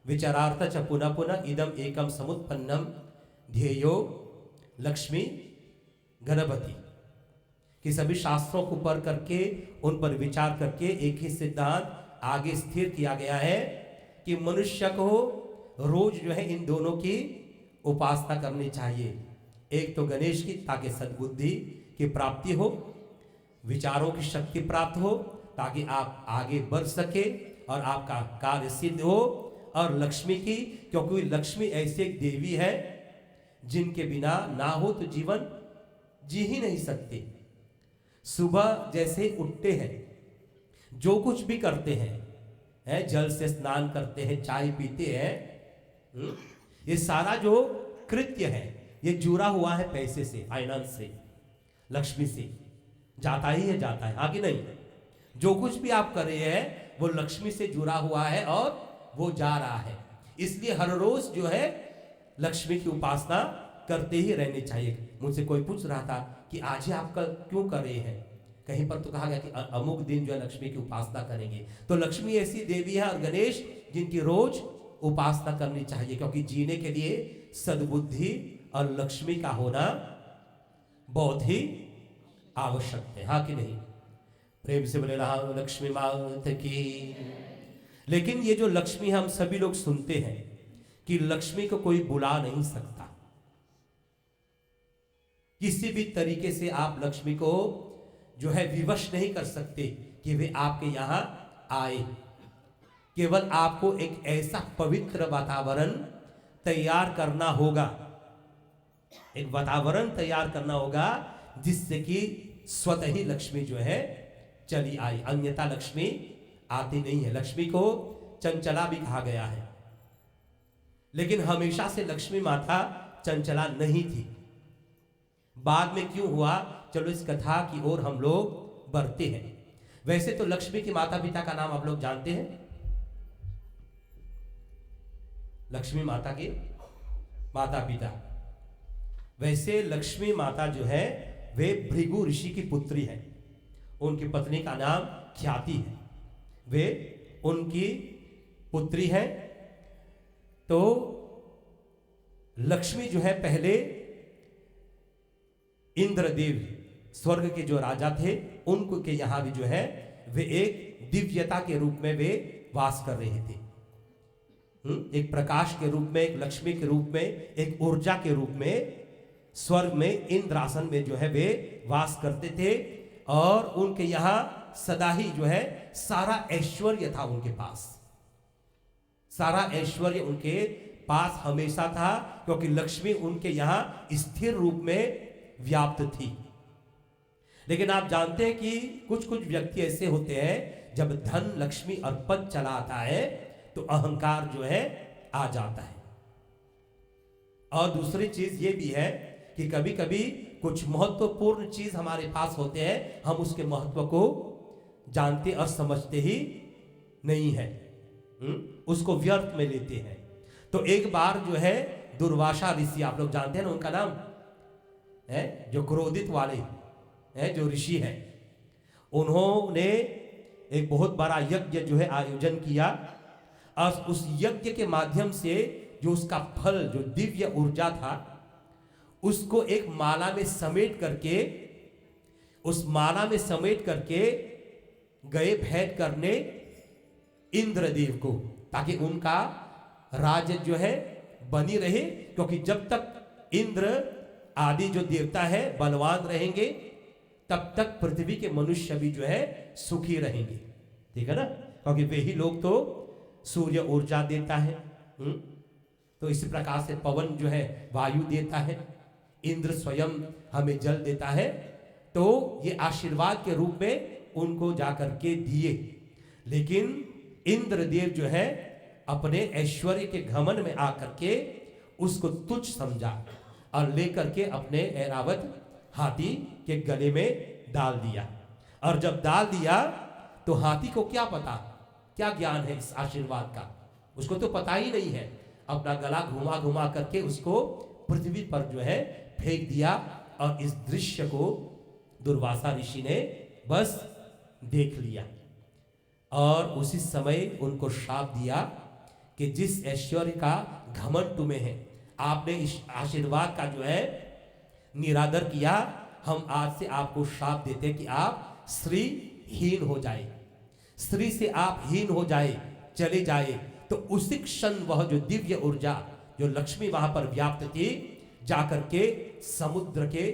विचारार्थ च पुनः पुनः इदम एकम समुत्पन्नम ध्येयो लक्ष्मी गणपति। कि सभी शास्त्रों को पढ़ करके उन पर विचार करके एक ही सिद्धांत आगे स्थिर किया गया है कि मनुष्य को रोज जो है इन दोनों की उपासना करनी चाहिए। एक तो गणेश की, ताकि सद्बुद्धि की प्राप्ति हो, विचारों की शक्ति प्राप्त हो, ताकि आप आगे बढ़ सके और आपका कार्य सिद्ध हो। और लक्ष्मी की, क्योंकि लक्ष्मी ऐसी एक देवी है जिनके बिना ना हो तो जीवन जी ही नहीं सकते। सुबह जैसे उठते हैं, जो कुछ भी करते हैं, जल से स्नान करते हैं, चाय पीते हैं, ये सारा जो कृत्य है ये जुड़ा हुआ है पैसे से, फाइनेंस से, लक्ष्मी से। जाता ही है, जाता है, आगे नहीं। जो कुछ भी आप कर रहे हैं वो लक्ष्मी से जुड़ा हुआ है और वो जा रहा है। इसलिए हर रोज जो है लक्ष्मी की उपासना करते ही रहनी चाहिए। मुझसे कोई पूछ रहा था कि आज ही आप कल क्यों कर रहे हैं? कहीं पर तो कहा गया कि अमुक दिन जो है लक्ष्मी की उपासना करेंगे। तो लक्ष्मी ऐसी देवी है और गणेश जिनकी रोज उपासना करनी चाहिए, क्योंकि जीने के लिए सद्बुद्धि और लक्ष्मी का होना बहुत ही आवश्यक है। हाँ कि नहीं? प्रेम से बोले राम लक्ष्मी माता की। लेकिन ये जो लक्ष्मी हम सभी लोग सुनते हैं कि लक्ष्मी को कोई बुला नहीं सकता। किसी भी तरीके से आप लक्ष्मी को जो है विवश नहीं कर सकते कि वे आपके यहां आए। केवल आपको एक ऐसा पवित्र वातावरण तैयार करना होगा, एक वातावरण तैयार करना होगा जिससे कि स्वतः ही लक्ष्मी जो है चली आई। अन्यथा लक्ष्मी आती नहीं है। लक्ष्मी को चंचला भी कहा गया है, लेकिन हमेशा से लक्ष्मी माता चंचला नहीं थी। बाद में क्यों हुआ, चलो इस कथा की ओर हम लोग बढ़ते हैं। वैसे तो लक्ष्मी के माता पिता का नाम आप लोग जानते हैं। लक्ष्मी माता के माता पिता, वैसे लक्ष्मी माता जो है वे भृगु ऋषि की पुत्री है। उनकी पत्नी का नाम ख्याति है, वे उनकी पुत्री है। तो लक्ष्मी जो है पहले इंद्रदेव स्वर्ग के जो राजा थे उनको के यहां भी जो है वे एक दिव्यता के रूप में वे वास कर रहे थे। एक प्रकाश के रूप में, एक लक्ष्मी के रूप में, एक ऊर्जा के रूप में स्वर्ग में इंद्रासन में जो है वे वास करते थे। और उनके यहां सदा ही जो है सारा ऐश्वर्य था उनके पास, सारा ऐश्वर्य उनके पास हमेशा था, क्योंकि लक्ष्मी उनके यहां स्थिर रूप में व्याप्त थी। लेकिन आप जानते हैं कि कुछ कुछ व्यक्ति ऐसे होते हैं, जब धन, लक्ष्मी और पद चला आता है तो अहंकार जो है आ जाता है। और दूसरी चीज ये भी है कि कभी कभी कुछ महत्वपूर्ण चीज हमारे पास होते हैं, हम उसके महत्व को जानते और समझते ही नहीं है, उसको व्यर्थ में लेते हैं। तो एक बार जो है दुर्वासा ऋषि, आप लोग जानते हैं ना उनका नाम है, जो क्रोधित वाले हैं, जो ऋषि हैं, उन्होंने एक बहुत बड़ा यज्ञ जो है आयोजन किया और उस यज्ञ के माध्यम से जो उसका फल, जो दिव्य ऊर्जा था, उसको एक माला में समेट करके, उस माला में समेट करके गए भेंट करने इंद्रदेव को, ताकि उनका राज्य जो है बनी रहे। क्योंकि जब तक इंद्र आदि जो देवता है बलवान रहेंगे, तब तक पृथ्वी के मनुष्य भी जो है सुखी रहेंगे, ठीक है ना। क्योंकि वे ही लोग तो सूर्य ऊर्जा देता है, तो इसी प्रकार से पवन जो है वायु देता है, इंद्र स्वयं हमें जल देता है। तो ये आशीर्वाद के रूप में उनको जाकर के दिए। लेकिन इंद्रदेव जो है अपने ऐश्वर्य के घमंड में आकर के उसको तुच्छ समझा और लेकर के अपने ऐरावत हाथी के गले में डाल दिया। और जब डाल दिया तो हाथी को क्या पता, क्या ज्ञान है इस आशीर्वाद का, उसको तो पता ही नहीं है। अपना गला घुमा घुमा करके उसको पृथ्वी पर जो है फेंक दिया। और इस दृश्य को दुर्वासा ऋषि ने बस देख लिया और उसी समय उनको श्राप दिया कि जिस ऐश्वर्य का घमंड तुम्हें है, आपने इस आशीर्वाद का जो है निरादर किया, हम आज से आपको श्राप देते कि आप स्त्रीहीन हो जाए, स्त्री से आप हीन हो जाए, चले जाए। तो उसी क्षण वह जो दिव्य ऊर्जा, जो लक्ष्मी वहां पर व्याप्त थी, जाकर के समुद्र के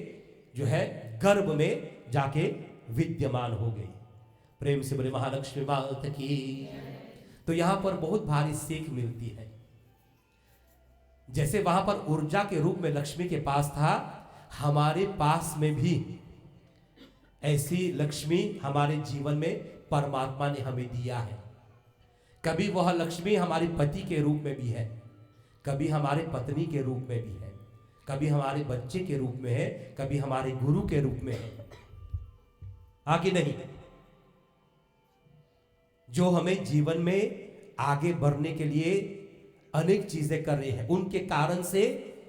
जो है गर्भ में जाके विद्यमान हो गई। प्रेम से बोले महालक्ष्मी मात की। तो यहां पर बहुत भारी सीख मिलती है। जैसे वहां पर ऊर्जा के रूप में लक्ष्मी के पास था, हमारे पास में भी ऐसी लक्ष्मी हमारे जीवन में परमात्मा ने हमें दिया है। कभी वह लक्ष्मी हमारे पति के रूप में भी है, कभी हमारे पत्नी के रूप में भी है, कभी हमारे बच्चे के रूप में है, कभी हमारे गुरु के रूप में है, हाँ कि नहीं। जो हमें जीवन में आगे बढ़ने के लिए अनेक चीजें कर रहे हैं, उनके कारण से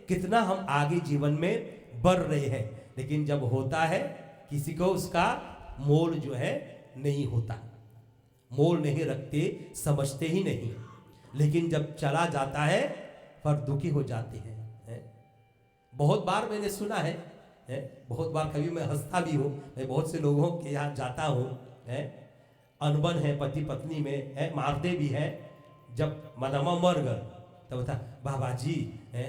कितना हम आगे जीवन में बढ़ रहे हैं। लेकिन जब होता है किसी को उसका मोल जो है नहीं होता, मोल नहीं रखते, समझते ही नहीं। लेकिन जब चला जाता है पर दुखी हो जाते हैं। बहुत बार मैंने सुना है, बहुत बार कभी मैं हंसता भी हूँ, मैं बहुत से लोगों के यहाँ जाता हूँ, अनबन है पति पत्नी में है, मारते भी है। जब मदमा मर गए तब बता बाबा जी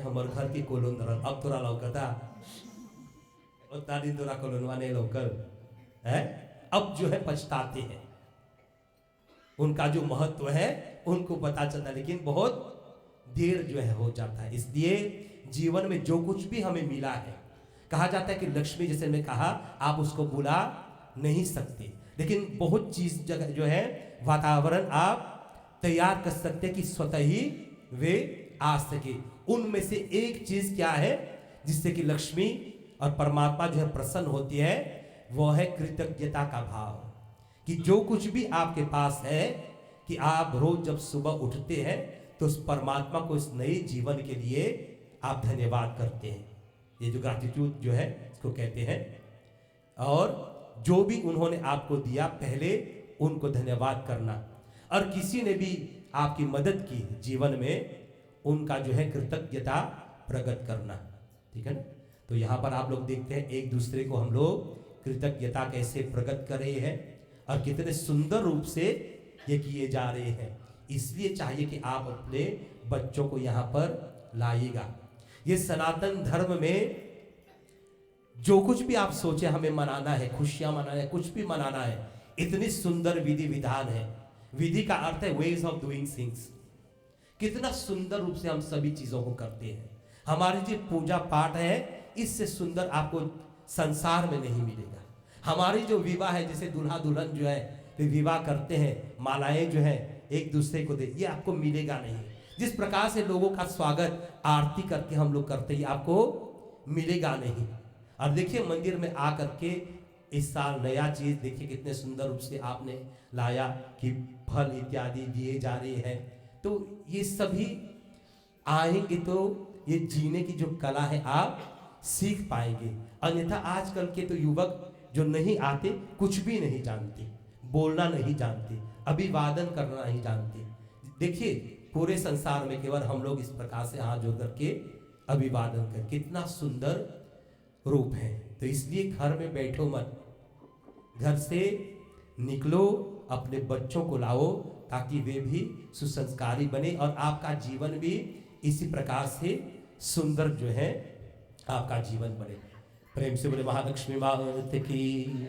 हमारे घर की कोलोन धरल, अब तोरा लौकता, उतना दिन तोरा कोलोनवा नहीं लौकल है। अब जो है पछताते हैं, उनका जो महत्व है उनको पता चलता, लेकिन बहुत देर जो है हो जाता है। इसलिए जीवन में जो कुछ भी हमें मिला है, कहा जाता है कि लक्ष्मी, जैसे मैं कहा, आप उसको बुला नहीं सकते, लेकिन बहुत चीज जगह जो है वातावरण आप तैयार कर सकते हैं कि स्वतः ही वे आ सके। उनमें से एक चीज क्या है जिससे कि लक्ष्मी और परमात्मा जो है प्रसन्न होती है, वो है कृतज्ञता का भाव। कि जो कुछ भी आपके पास है, कि आप रोज जब सुबह उठते हैं तो उस परमात्मा को इस नए जीवन के लिए आप धन्यवाद करते हैं। ये जो ग्रैटिट्यूड जो है इसको कहते हैं। और जो भी उन्होंने आपको दिया, पहले उनको धन्यवाद करना। और किसी ने भी आपकी मदद की जीवन में, उनका जो है कृतज्ञता प्रकट करना, ठीक है ना। तो यहाँ पर आप लोग देखते हैं एक दूसरे को हम लोग कृतज्ञता कैसे प्रकट कर रहे हैं और कितने सुंदर रूप से ये किए जा रहे हैं। इसलिए चाहिए कि आप अपने बच्चों को यहाँ पर लाइएगा। ये सनातन धर्म में जो कुछ भी आप सोचे हमें मनाना है, खुशियां मनाना है, कुछ भी मनाना है, इतनी सुंदर विधि विधान है। विधि का अर्थ है वेज ऑफ डूइंग थिंग्स। कितना सुंदर रूप से हम सभी चीजों को करते हैं। हमारी जो पूजा पाठ है, इससे सुंदर आपको संसार में नहीं मिलेगा। हमारी जो विवाह है, जैसे दूल्हा दुल्हन जो है वे विवाह करते हैं, मालाएं जो है एक दूसरे को दे, ये आपको मिलेगा नहीं। जिस प्रकार से लोगों का स्वागत आरती करके हम लोग करते हैं, आपको मिलेगा नहीं। और देखिए मंदिर में आकर के इस साल नया चीज देखिए कितने सुंदर रूप से आपने लाया कि फल इत्यादि दिए जा रहे हैं। तो ये सभी आएंगे तो ये जीने की जो कला है आप सीख पाएंगे। अन्यथा आजकल के तो युवक जो नहीं आते, कुछ भी नहीं जानते, बोलना नहीं जानते, अभिवादन करना नहीं जानते। देखिए पूरे संसार में केवल हम लोग इस प्रकार से हाथ जोड़ करके अभिवादन कर, कितना सुंदर रूप है। तो इसलिए घर में बैठो मत, घर से निकलो, अपने बच्चों को लाओ ताकि वे भी सुसंस्कारी बने और आपका जीवन भी इसी प्रकार से सुंदर जो है आपका जीवन बने। प्रेम से बोले महालक्ष्मी मात की।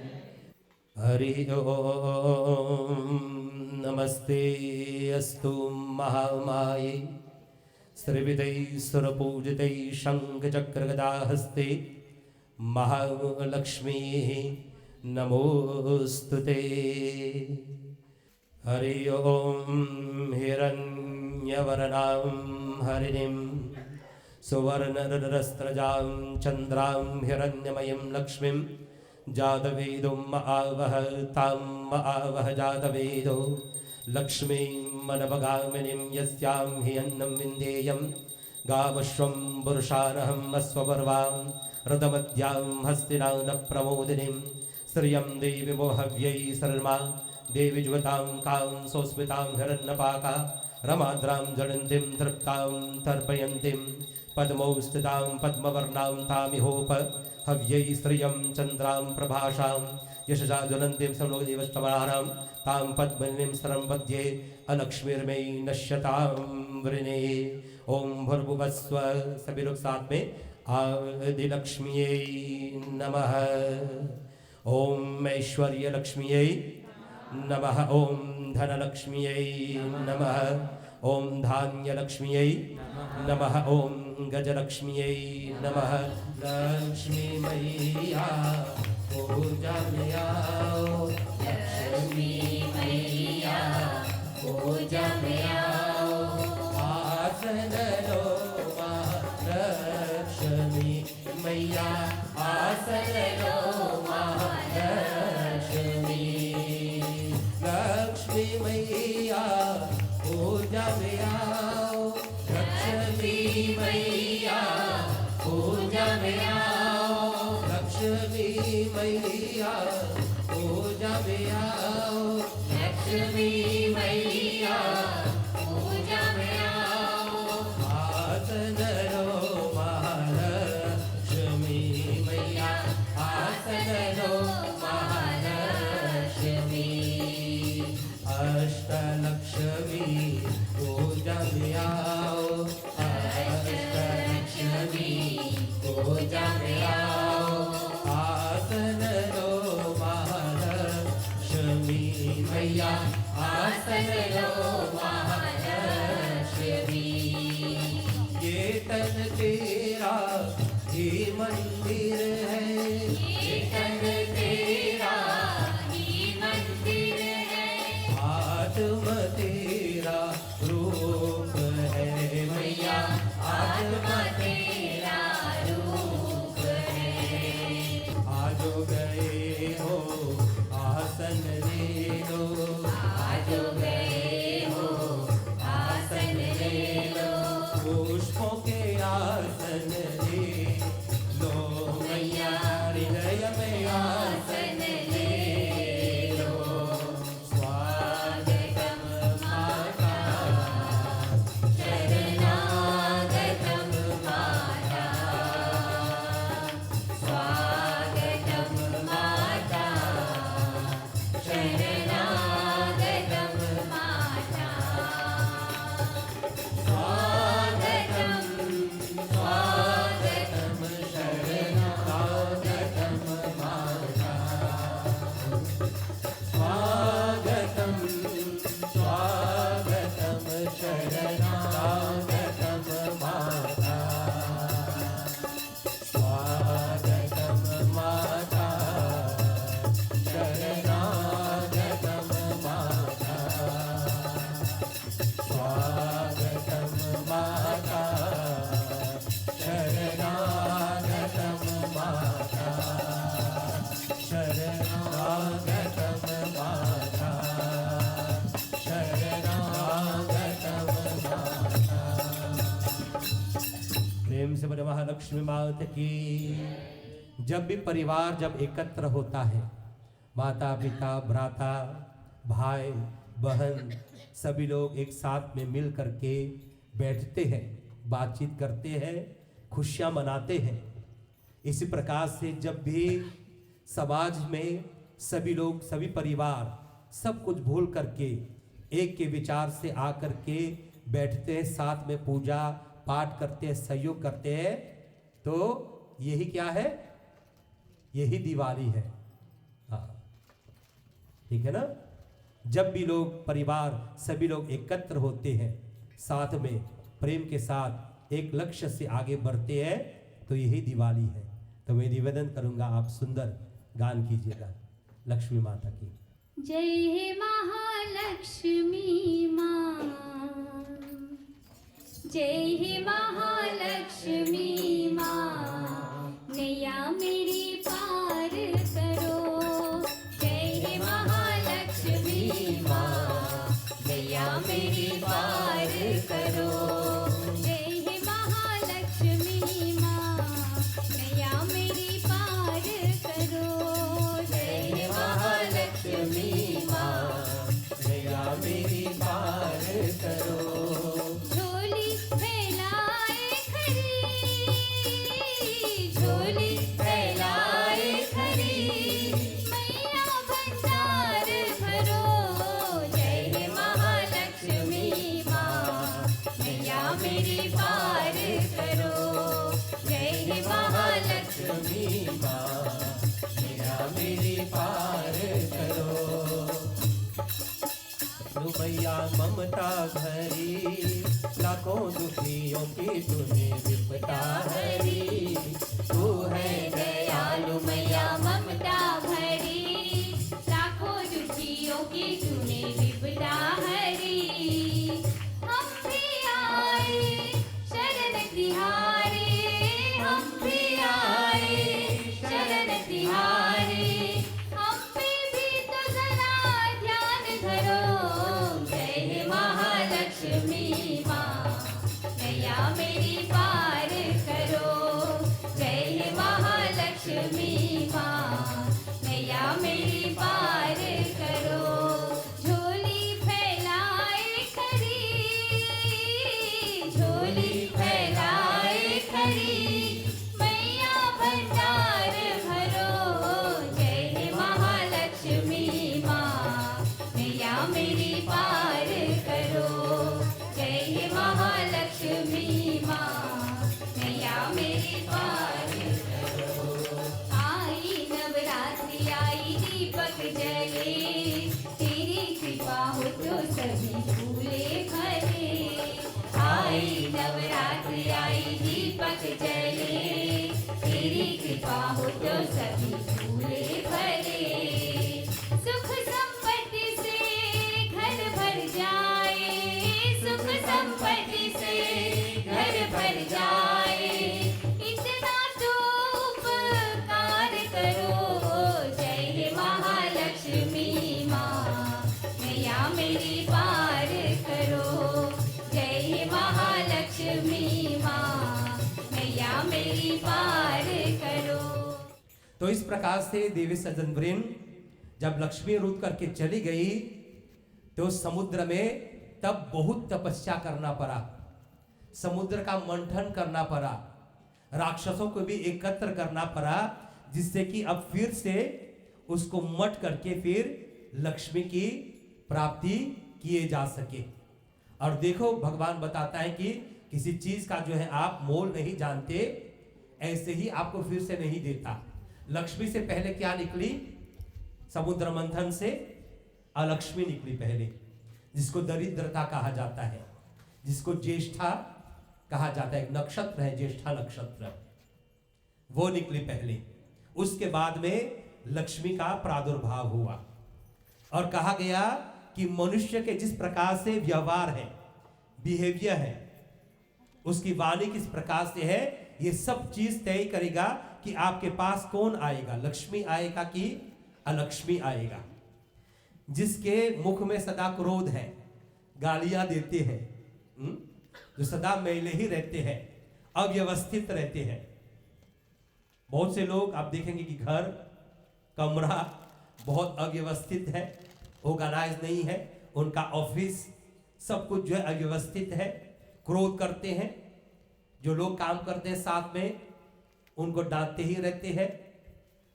हरि ओम। नमस्ते अस्तु महामाये श्रीविदय सुरपूजितै शंख चक्र गदा हस्ते महालक्ष्मी नमोस्तुते। हरि ओम। हिरण्यवर्णां हरिणीं सुवर्णरस्त्रजां चन्द्रां हिरण्यमयीं लक्ष्मीं जातवेदोम् आवह ताम् आवह जातवेदो लक्ष्मीं मनवगामिनीं यस्यां हि अन्नं विन्देयं गावश्वं पुरुषानहम् अश्वपर्वां रथमद्यां हस्तिनां न प्रमोदिनीं श्रियं देवी मोहव्यै शर्मा देवी जुगतां कां सोस्मितां हिरण्यपाका रमाद्रां ज्वलन्तीं तृप्तां तर्पयन्तीं पद्मौ स्थितां पद्मवर्णां तामिहोप हव्यै श्रियं चन्द्रां प्रभाषां यशसा ज्वलन्तीं सर्वदेवस्तमनानां तां पद्मिनीं शरणं पद्ये अलक्ष्मीर्मे नश्यतां वृणे। ओम भूर्भुवस्व। सभी लोग साथ में आदिलक्ष्म्यै नमः। ओम ऐश्वर्य लक्ष्म्यै नमः। ओम धनलक्ष्म्यै नमः। ओम धान्यलक्ष्म्यै नमः। ओम गजलक्ष्म्यै नमः। लक्ष्मी मैया पूजा में आओ, लक्ष्मी मैया पूजा में आओ, आसन लो महालक्ष्मी मैया आसन लो महालक्ष्मी। लक्ष्मी मैया पूजा में आओ, लक्ष्मी मैया पूजा में आओ, लक्ष्मी मैया पूजा में आओ, लक्ष्मी मैया पूजा में आओ, आसन लो महालक्ष्मी मैया आसन लो महालक्ष्मी। अष्टलक्ष्मी पूजा में आओ, अष्टलक्ष्मी पूजा में आओ, आसन लो महालक्ष्मी मैया आसन लो महालक्ष्मी। ये तन तेरा ही मंदिर है, ये तन तेरा ही मंदिर है, आत्म तेरा रूप है मैया आत्मा तेरा रूप है। आजो गए हो आसन ले लो, आज गए हो आसन ले लो, पुष्पों के आसन ले लो मैया हृदय में महालक्ष्मी माता की। जब भी परिवार जब एकत्र होता है, माता पिता भ्राता भाई बहन सभी लोग एक साथ में मिल करके बैठते हैं, बातचीत करते हैं, खुशियां मनाते हैं। इसी प्रकार से जब भी समाज में सभी लोग सभी परिवार सब कुछ भूल करके एक के विचार से आकर के बैठते हैं, साथ में पूजा पाठ करते हैं, सहयोग करते हैं, तो यही क्या है, यही दिवाली है। हाँ ठीक है ना। जब भी लोग परिवार सभी लोग एकत्र होते हैं, साथ में प्रेम के साथ एक लक्ष्य से आगे बढ़ते हैं, तो यही दिवाली है। तो मैं निवेदन करूंगा आप सुंदर गान कीजिएगा लक्ष्मी माता की। जय हे महालक्ष्मी माँ, जय हे महालक्ष्मी माँ, नैया मेरी पार करो। जय हे महालक्ष्मी माँ, नैया मेरी पार करो। जय हे महालक्ष्मी माँ, नैया मेरी पार करो। जय हे महालक्ष्मी माँ, नैया मेरी पार करो। झोली फैलाए खरी, झोली फैलाए खरी, मैया भंडार भरो। जय हे महालक्ष्मी माँ, मैया मेरी पार करो। जय हे महालक्ष्मी माँ, नैया मेरी पार करो। रुपया ममता भरी, लाखों दुखियों की तूने विपदा हरी। तू है दयालु मैया ममता भरी, लाखों दुखियों की तूने विपदा हरी। हम भी आए शरण तिहारे, हम भी आए शरण तिहारे, हम पे भी तो जरा ध्यान धरो। जय हे महालक्ष्मी माँ, नैया मेरी पार करो। जय हे महालक्ष्मी माँ, नैया मेरी पार करो। झोली फैलाए खरी, झोली फैलाए खरी, मैया भंडार भरो। जय हे महालक्ष्मी माँ, नैया मेरी पार करो। जय हे महालक्ष्मी माँ, नैया मेरी पार करो। आई नवरात्रि आई दीपक जले, तेरी कृपा हो तो सभी फूले भरे। आई नवरात्रि आई दीपक जले, तेरी कृपा हो तो सभी फूले भरे। सुख संपत्ति से घर भर जाए, सुख संपत्ति से घर भर जाए, इतना तो उपकार करो। जय हे महालक्ष्मी माँ, नैया मेरी पार करो। जय हे महालक्ष्मी माँ, नैया मेरी पार करो। तो इस प्रकार से देवी सज्जन वृंद जब लक्ष्मी रूठ करके चली गई, तो समुद्र में तब बहुत तपस्या करना पड़ा, समुद्र का मंथन करना पड़ा, राक्षसों को भी एकत्र करना पड़ा, जिससे कि अब फिर से उसको मट करके फिर लक्ष्मी की प्राप्ति किए जा सके। और देखो भगवान बताता है कि किसी चीज का जो है आप मोल नहीं जानते, ऐसे ही आपको फिर से नहीं देता। लक्ष्मी से पहले क्या निकली, समुद्र मंथन से अलक्ष्मी निकली पहले, जिसको दरिद्रता कहा जाता है, जिसको ज्येष्ठा कहा जाता है। एक नक्षत्र है ज्येष्ठा नक्षत्र, वो निकली पहले। उसके बाद में लक्ष्मी का प्रादुर्भाव हुआ और कहा गया कि मनुष्य के जिस प्रकार से व्यवहार है, बिहेवियर है, उसकी वाणी किस प्रकार से है, ये सब चीज तय करेगा कि आपके पास कौन आएगा, लक्ष्मी आएगा कि अलक्ष्मी आएगा। जिसके मुख में सदा क्रोध है, गालियां देते हैं, जो सदा मैले ही रहते हैं, अव्यवस्थित रहते हैं। बहुत से लोग आप देखेंगे कि घर कमरा बहुत अव्यवस्थित है, ऑर्गेनाइज नहीं है, उनका ऑफिस सब कुछ जो है अव्यवस्थित है, क्रोध करते हैं, जो लोग काम करते हैं साथ में उनको डांटते ही रहते हैं।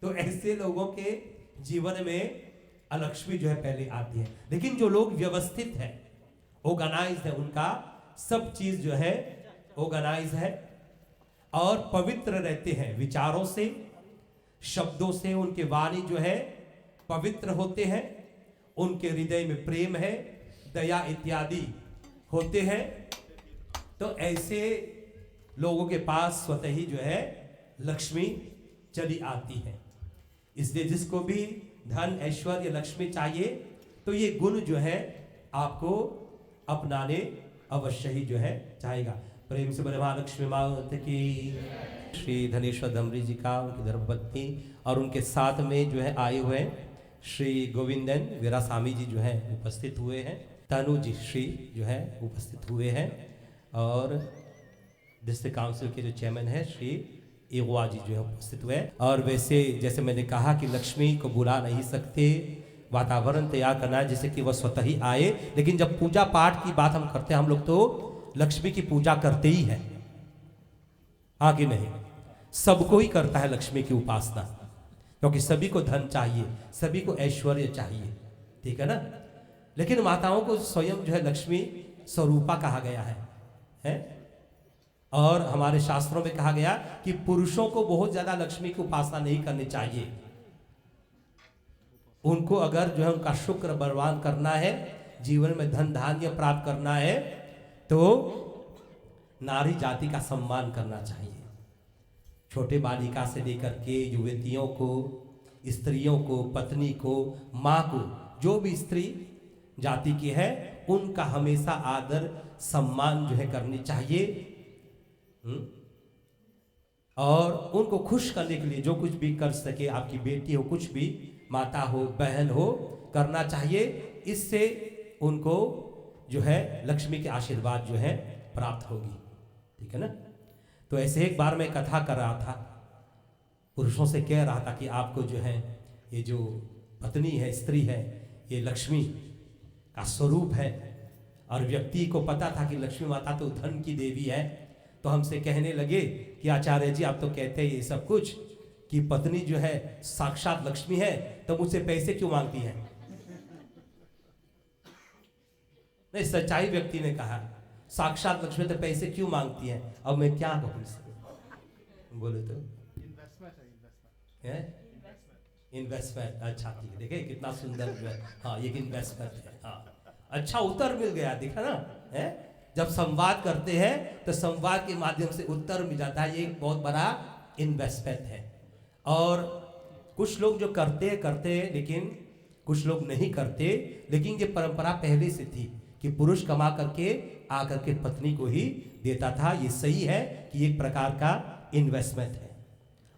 तो ऐसे लोगों के जीवन में अलक्ष्मी जो है पहले आती है। लेकिन जो लोग व्यवस्थित है, ऑर्गेनाइज है, उनका सब चीज जो है ऑर्गेनाइज है और पवित्र रहते हैं, विचारों से शब्दों से उनके वाणी जो है पवित्र होते हैं, उनके हृदय में प्रेम है, दया इत्यादि होते हैं। तो ऐसे लोगों के पास स्वतः ही जो है लक्ष्मी चली आती है। इसलिए जिसको भी धन ऐश्वर्य लक्ष्मी चाहिए तो ये गुण जो है आपको अपनाने अवश्य ही जो है चाहेगा। प्रेम से बोले महालक्ष्मी माता की। श्री धनेश्वर धमरी जी का, उनकी धर्मपत्नी और उनके साथ में जो है आए हुए श्री गोविंदन वीरास्वामी जी जो है उपस्थित हुए हैं। तनु जी श्री जो है उपस्थित हुए हैं और डिस्ट्रिक्ट काउंसिल के जो चेयरमैन है श्री एगवा जी जो है उपस्थित हुए। और वैसे जैसे मैंने कहा कि लक्ष्मी को बुला नहीं सकते, वातावरण तैयार करना है जैसे कि वह स्वतः ही आए। लेकिन जब पूजा पाठ की बात हम करते हैं, हम लोग तो लक्ष्मी की पूजा करते ही हैं, आगे नहीं, सबको ही करता है लक्ष्मी की उपासना, क्योंकि सभी को धन चाहिए, सभी को ऐश्वर्य चाहिए, ठीक है ना। लेकिन माताओं को स्वयं जो है लक्ष्मी स्वरूपा कहा गया है? और हमारे शास्त्रों में कहा गया कि पुरुषों को बहुत ज्यादा लक्ष्मी की उपासना नहीं करनी चाहिए। उनको अगर जो है उनका शुक्र बलवान करना है, जीवन में धन धान्य प्राप्त करना है, तो नारी जाति का सम्मान करना चाहिए। छोटे बालिका से लेकर के युवतियों को, स्त्रियों को, पत्नी को, माँ को, जो भी स्त्री जाति की है उनका हमेशा आदर सम्मान जो है करनी चाहिए। और उनको खुश करने के लिए जो कुछ भी कर सके, आपकी बेटी हो, कुछ भी माता हो, बहन हो, करना चाहिए। इससे उनको जो है लक्ष्मी के आशीर्वाद जो है प्राप्त होगी, ठीक है ना। तो ऐसे एक बार मैं कथा कर रहा था, पुरुषों से कह रहा था कि आपको जो है ये जो पत्नी है, स्त्री है, ये लक्ष्मी का स्वरूप है। और व्यक्ति को पता था कि लक्ष्मी माता तो धन की देवी है, तो हमसे कहने लगे कि आचार्य जी आप तो कहते हैं ये सब कुछ कि पत्नी जो है साक्षात लक्ष्मी है, तो मुझसे पैसे क्यों मांगती है? नहीं, सच्चाई व्यक्ति ने कहा साक्षात लक्ष्मी तो पैसे क्यों मांगती है। अब मैं क्या कहूँ इससे, बोले तो इन्वेस्टमेंट। अच्छा ठीक है, देखे कितना सुंदर जो है, हाँ ये इन्वेस्टमेंट है। हाँ अच्छा उत्तर मिल गया, देखा ना है। जब संवाद करते हैं तो संवाद के माध्यम से उत्तर मिल जाता है, ये एक बहुत बड़ा इन्वेस्टमेंट है। और कुछ लोग जो करते हैं लेकिन कुछ लोग नहीं करते। लेकिन ये परंपरा पहले से थी कि पुरुष कमा करके आकर के पत्नी को ही देता था। ये सही है कि एक प्रकार का इन्वेस्टमेंट है।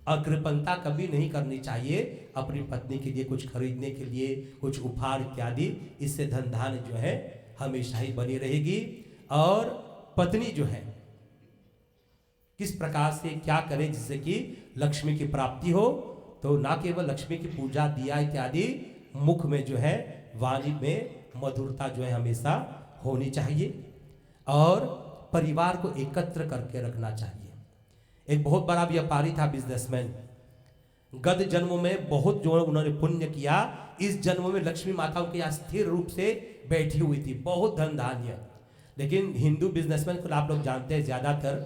अकृपणता कभी नहीं करनी चाहिए अपनी पत्नी के लिए, कुछ खरीदने के लिए, कुछ उपहार इत्यादि। इससे धन धान्य जो है हमेशा ही बनी रहेगी। और पत्नी जो है किस प्रकार से क्या करे जिससे कि लक्ष्मी की प्राप्ति हो, तो ना केवल लक्ष्मी की पूजा, दिया इत्यादि, मुख में जो है, वाणी में मधुरता जो है हमेशा होनी चाहिए। और परिवार को एकत्र करके रखना चाहिए। एक बहुत बड़ा व्यापारी था, बिजनेसमैन, गत जन्मों में बहुत जो उन्होंने पुण्य किया, इस जन्म में लक्ष्मी माता के यहाँ स्थिर रूप से बैठी हुई थी, बहुत धन धान्य। लेकिन हिंदू बिजनेसमैन को आप लोग जानते हैं ज्यादातर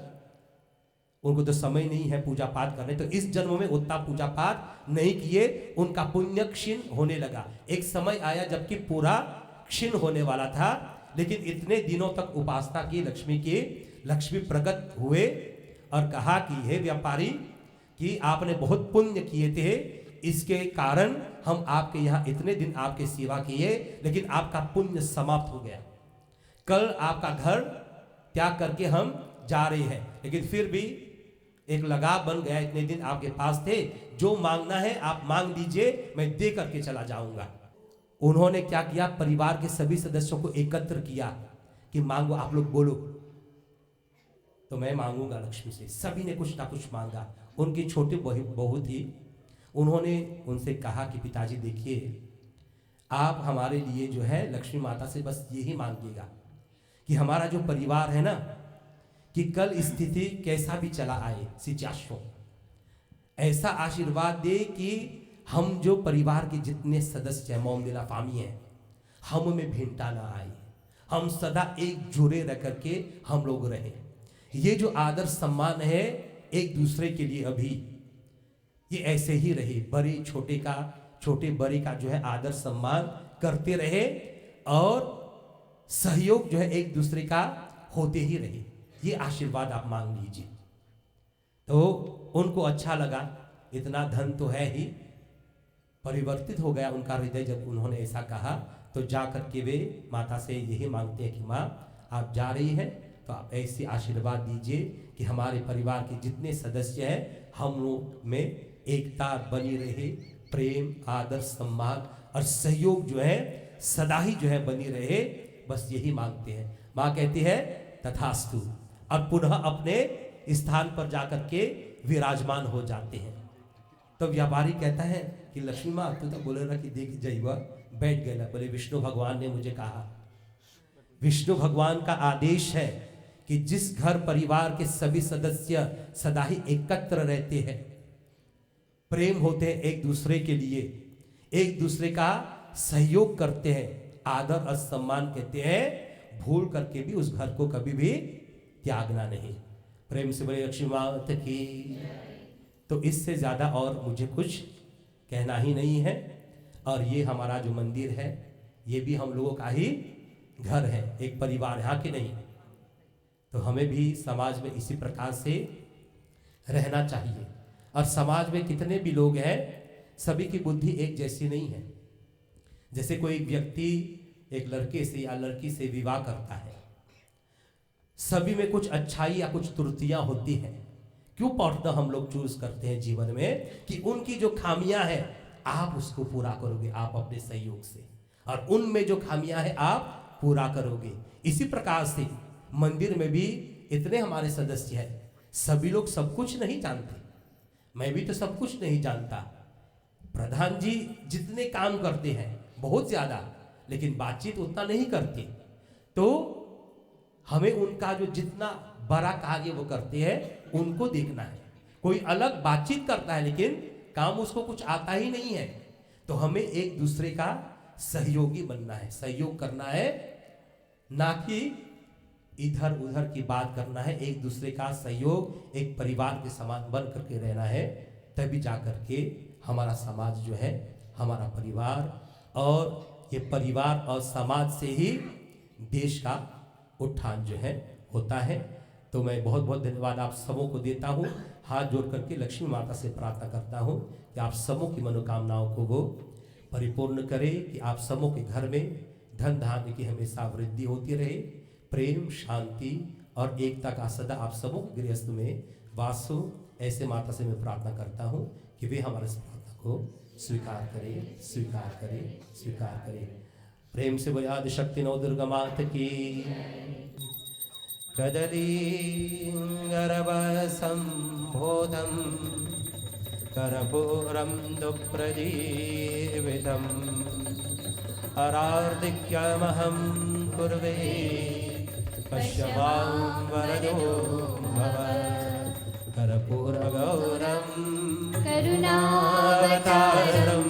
उनको तो समय नहीं है पूजा पाठ करने, तो इस जन्म में उतना पूजा पाठ नहीं किए, उनका पुण्य क्षीण होने लगा। एक समय आया जबकि पूरा क्षीण होने वाला था, लेकिन इतने दिनों तक उपासना की लक्ष्मी की, लक्ष्मी प्रकट हुए और कहा कि हे व्यापारी कि आपने बहुत पुण्य किए थे, इसके कारण हम आपके यहाँ इतने दिन आपके सेवा किए, लेकिन आपका पुण्य समाप्त हो गया। कल आपका घर त्याग करके हम जा रहे हैं, लेकिन फिर भी एक लगाव बन गया, इतने दिन आपके पास थे, जो मांगना है आप मांग दीजिए, मैं दे करके चला जाऊंगा। उन्होंने क्या किया, परिवार के सभी सदस्यों को एकत्र किया कि मांगो, आप लोग बोलो। तो मैं मांगूंगा लक्ष्मी से। सभी ने कुछ ना कुछ मांगा। उनकी छोटी बहू थी, उन्होंने उनसे कहा कि पिताजी देखिए, आप हमारे लिए जो है लक्ष्मी माता से बस यही मांगिएगा कि हमारा जो परिवार है ना, कि कल स्थिति कैसा भी चला आए, सिचाशो ऐसा आशीर्वाद दे कि हम जो परिवार के जितने सदस्य हैं, मोमदिला फामी हैं, हम में भिन्नता ना आए, हम सदा एक जुड़े रह करके हम लोग रहें। ये जो आदर सम्मान है एक दूसरे के लिए अभी ये ऐसे ही रहे, बड़े छोटे का, छोटे बड़े का जो है आदर सम्मान करते रहे और सहयोग जो है एक दूसरे का होते ही रहे। ये आशीर्वाद आप मांग लीजिए। तो उनको अच्छा लगा, इतना धन तो है ही। परिवर्तित हो गया उनका हृदय जब उन्होंने ऐसा कहा। तो जा करके वे माता से यही मांगते हैं कि माँ आप जा रही हैं तो आप ऐसी आशीर्वाद दीजिए कि हमारे परिवार के जितने सदस्य हैं हम लोग में एकता बनी रहे, प्रेम आदर सम्मान और सहयोग जो है सदा ही जो है बनी रहे। बस यही मांगते हैं। माँ कहती है तथास्तु और पुनः अपने स्थान पर जाकर के विराजमान हो जाते हैं। तो व्यापारी कहता है कि लक्ष्मी माँ तू तो बोले ना कि देख जाइए, बैठ गया। बोले विष्णु भगवान ने मुझे कहा। विष्णु भगवान का आदेश है कि जिस घर परिवार के सभी सदस्य सदा ही एकत्र रहते हैं, प्रेम होते हैं एक दूसरे के लिए, एक दूसरे का सहयोग करते हैं, आदर और सम्मान कहते हैं, भूल करके भी उस घर को कभी भी त्यागना नहीं। प्रेम से बोले लक्ष्मी माता की। तो इससे ज्यादा और मुझे कुछ कहना ही नहीं है। और ये हमारा जो मंदिर है ये भी हम लोगों का ही घर है, एक परिवार यहाँ के नहीं। तो हमें भी समाज में इसी प्रकार से रहना चाहिए। और समाज में कितने भी लोग हैं, सभी की बुद्धि एक जैसी नहीं है। जैसे कोई व्यक्ति एक लड़के से या लड़की से विवाह करता है, सभी में कुछ अच्छाई या कुछ त्रुटियां होती हैं। क्यों पार्टनर हम लोग चूज करते हैं जीवन में कि उनकी जो खामियां हैं आप उसको पूरा करोगे आप अपने सहयोग से, और उनमें जो खामियां हैं आप पूरा करोगे। इसी प्रकार से मंदिर में भी इतने हमारे सदस्य हैं, सभी लोग सब कुछ नहीं जानते। मैं भी तो सब कुछ नहीं जानता। प्रधान जी जितने काम करते हैं बहुत ज्यादा, लेकिन बातचीत उतना नहीं करते। तो हमें उनका जो जितना बड़ा कार्य वो करते हैं उनको देखना है। कोई अलग बातचीत करता है लेकिन काम उसको कुछ आता ही नहीं है। तो हमें एक दूसरे का सहयोगी बनना है, सहयोग करना है, ना कि इधर उधर की बात करना है। एक दूसरे का सहयोग एक परिवार के समान बन करके रहना है। तभी जाकर के हमारा समाज जो है, हमारा परिवार, और ये परिवार और समाज से ही देश का उत्थान जो है होता है। तो मैं बहुत बहुत धन्यवाद आप सबों को देता हूँ। हाथ जोड़ करके लक्ष्मी माता से प्रार्थना करता हूँ कि आप सबों की मनोकामनाओं को वो परिपूर्ण करे, कि आप सबों के घर में धन धान्य की हमेशा वृद्धि होती रहे, प्रेम शांति और एकता का सदा आप सबों के गृहस्थ में वास हो। ऐसे माता से मैं प्रार्थना करता हूँ कि वे हमारे इस प्रार्थना को स्वीकार करें, स्वीकार करें, स्वीकार करें। प्रेम से वो आदि शक्ति नौ दुर्गा माता की। कदली गर्भ संबोधम कर्पूरम दुप्रदीपितम अरार्धिक्यमहं कुर्वे पश्यवां वरदो भव कर्पूरगौरं करुणावतारम्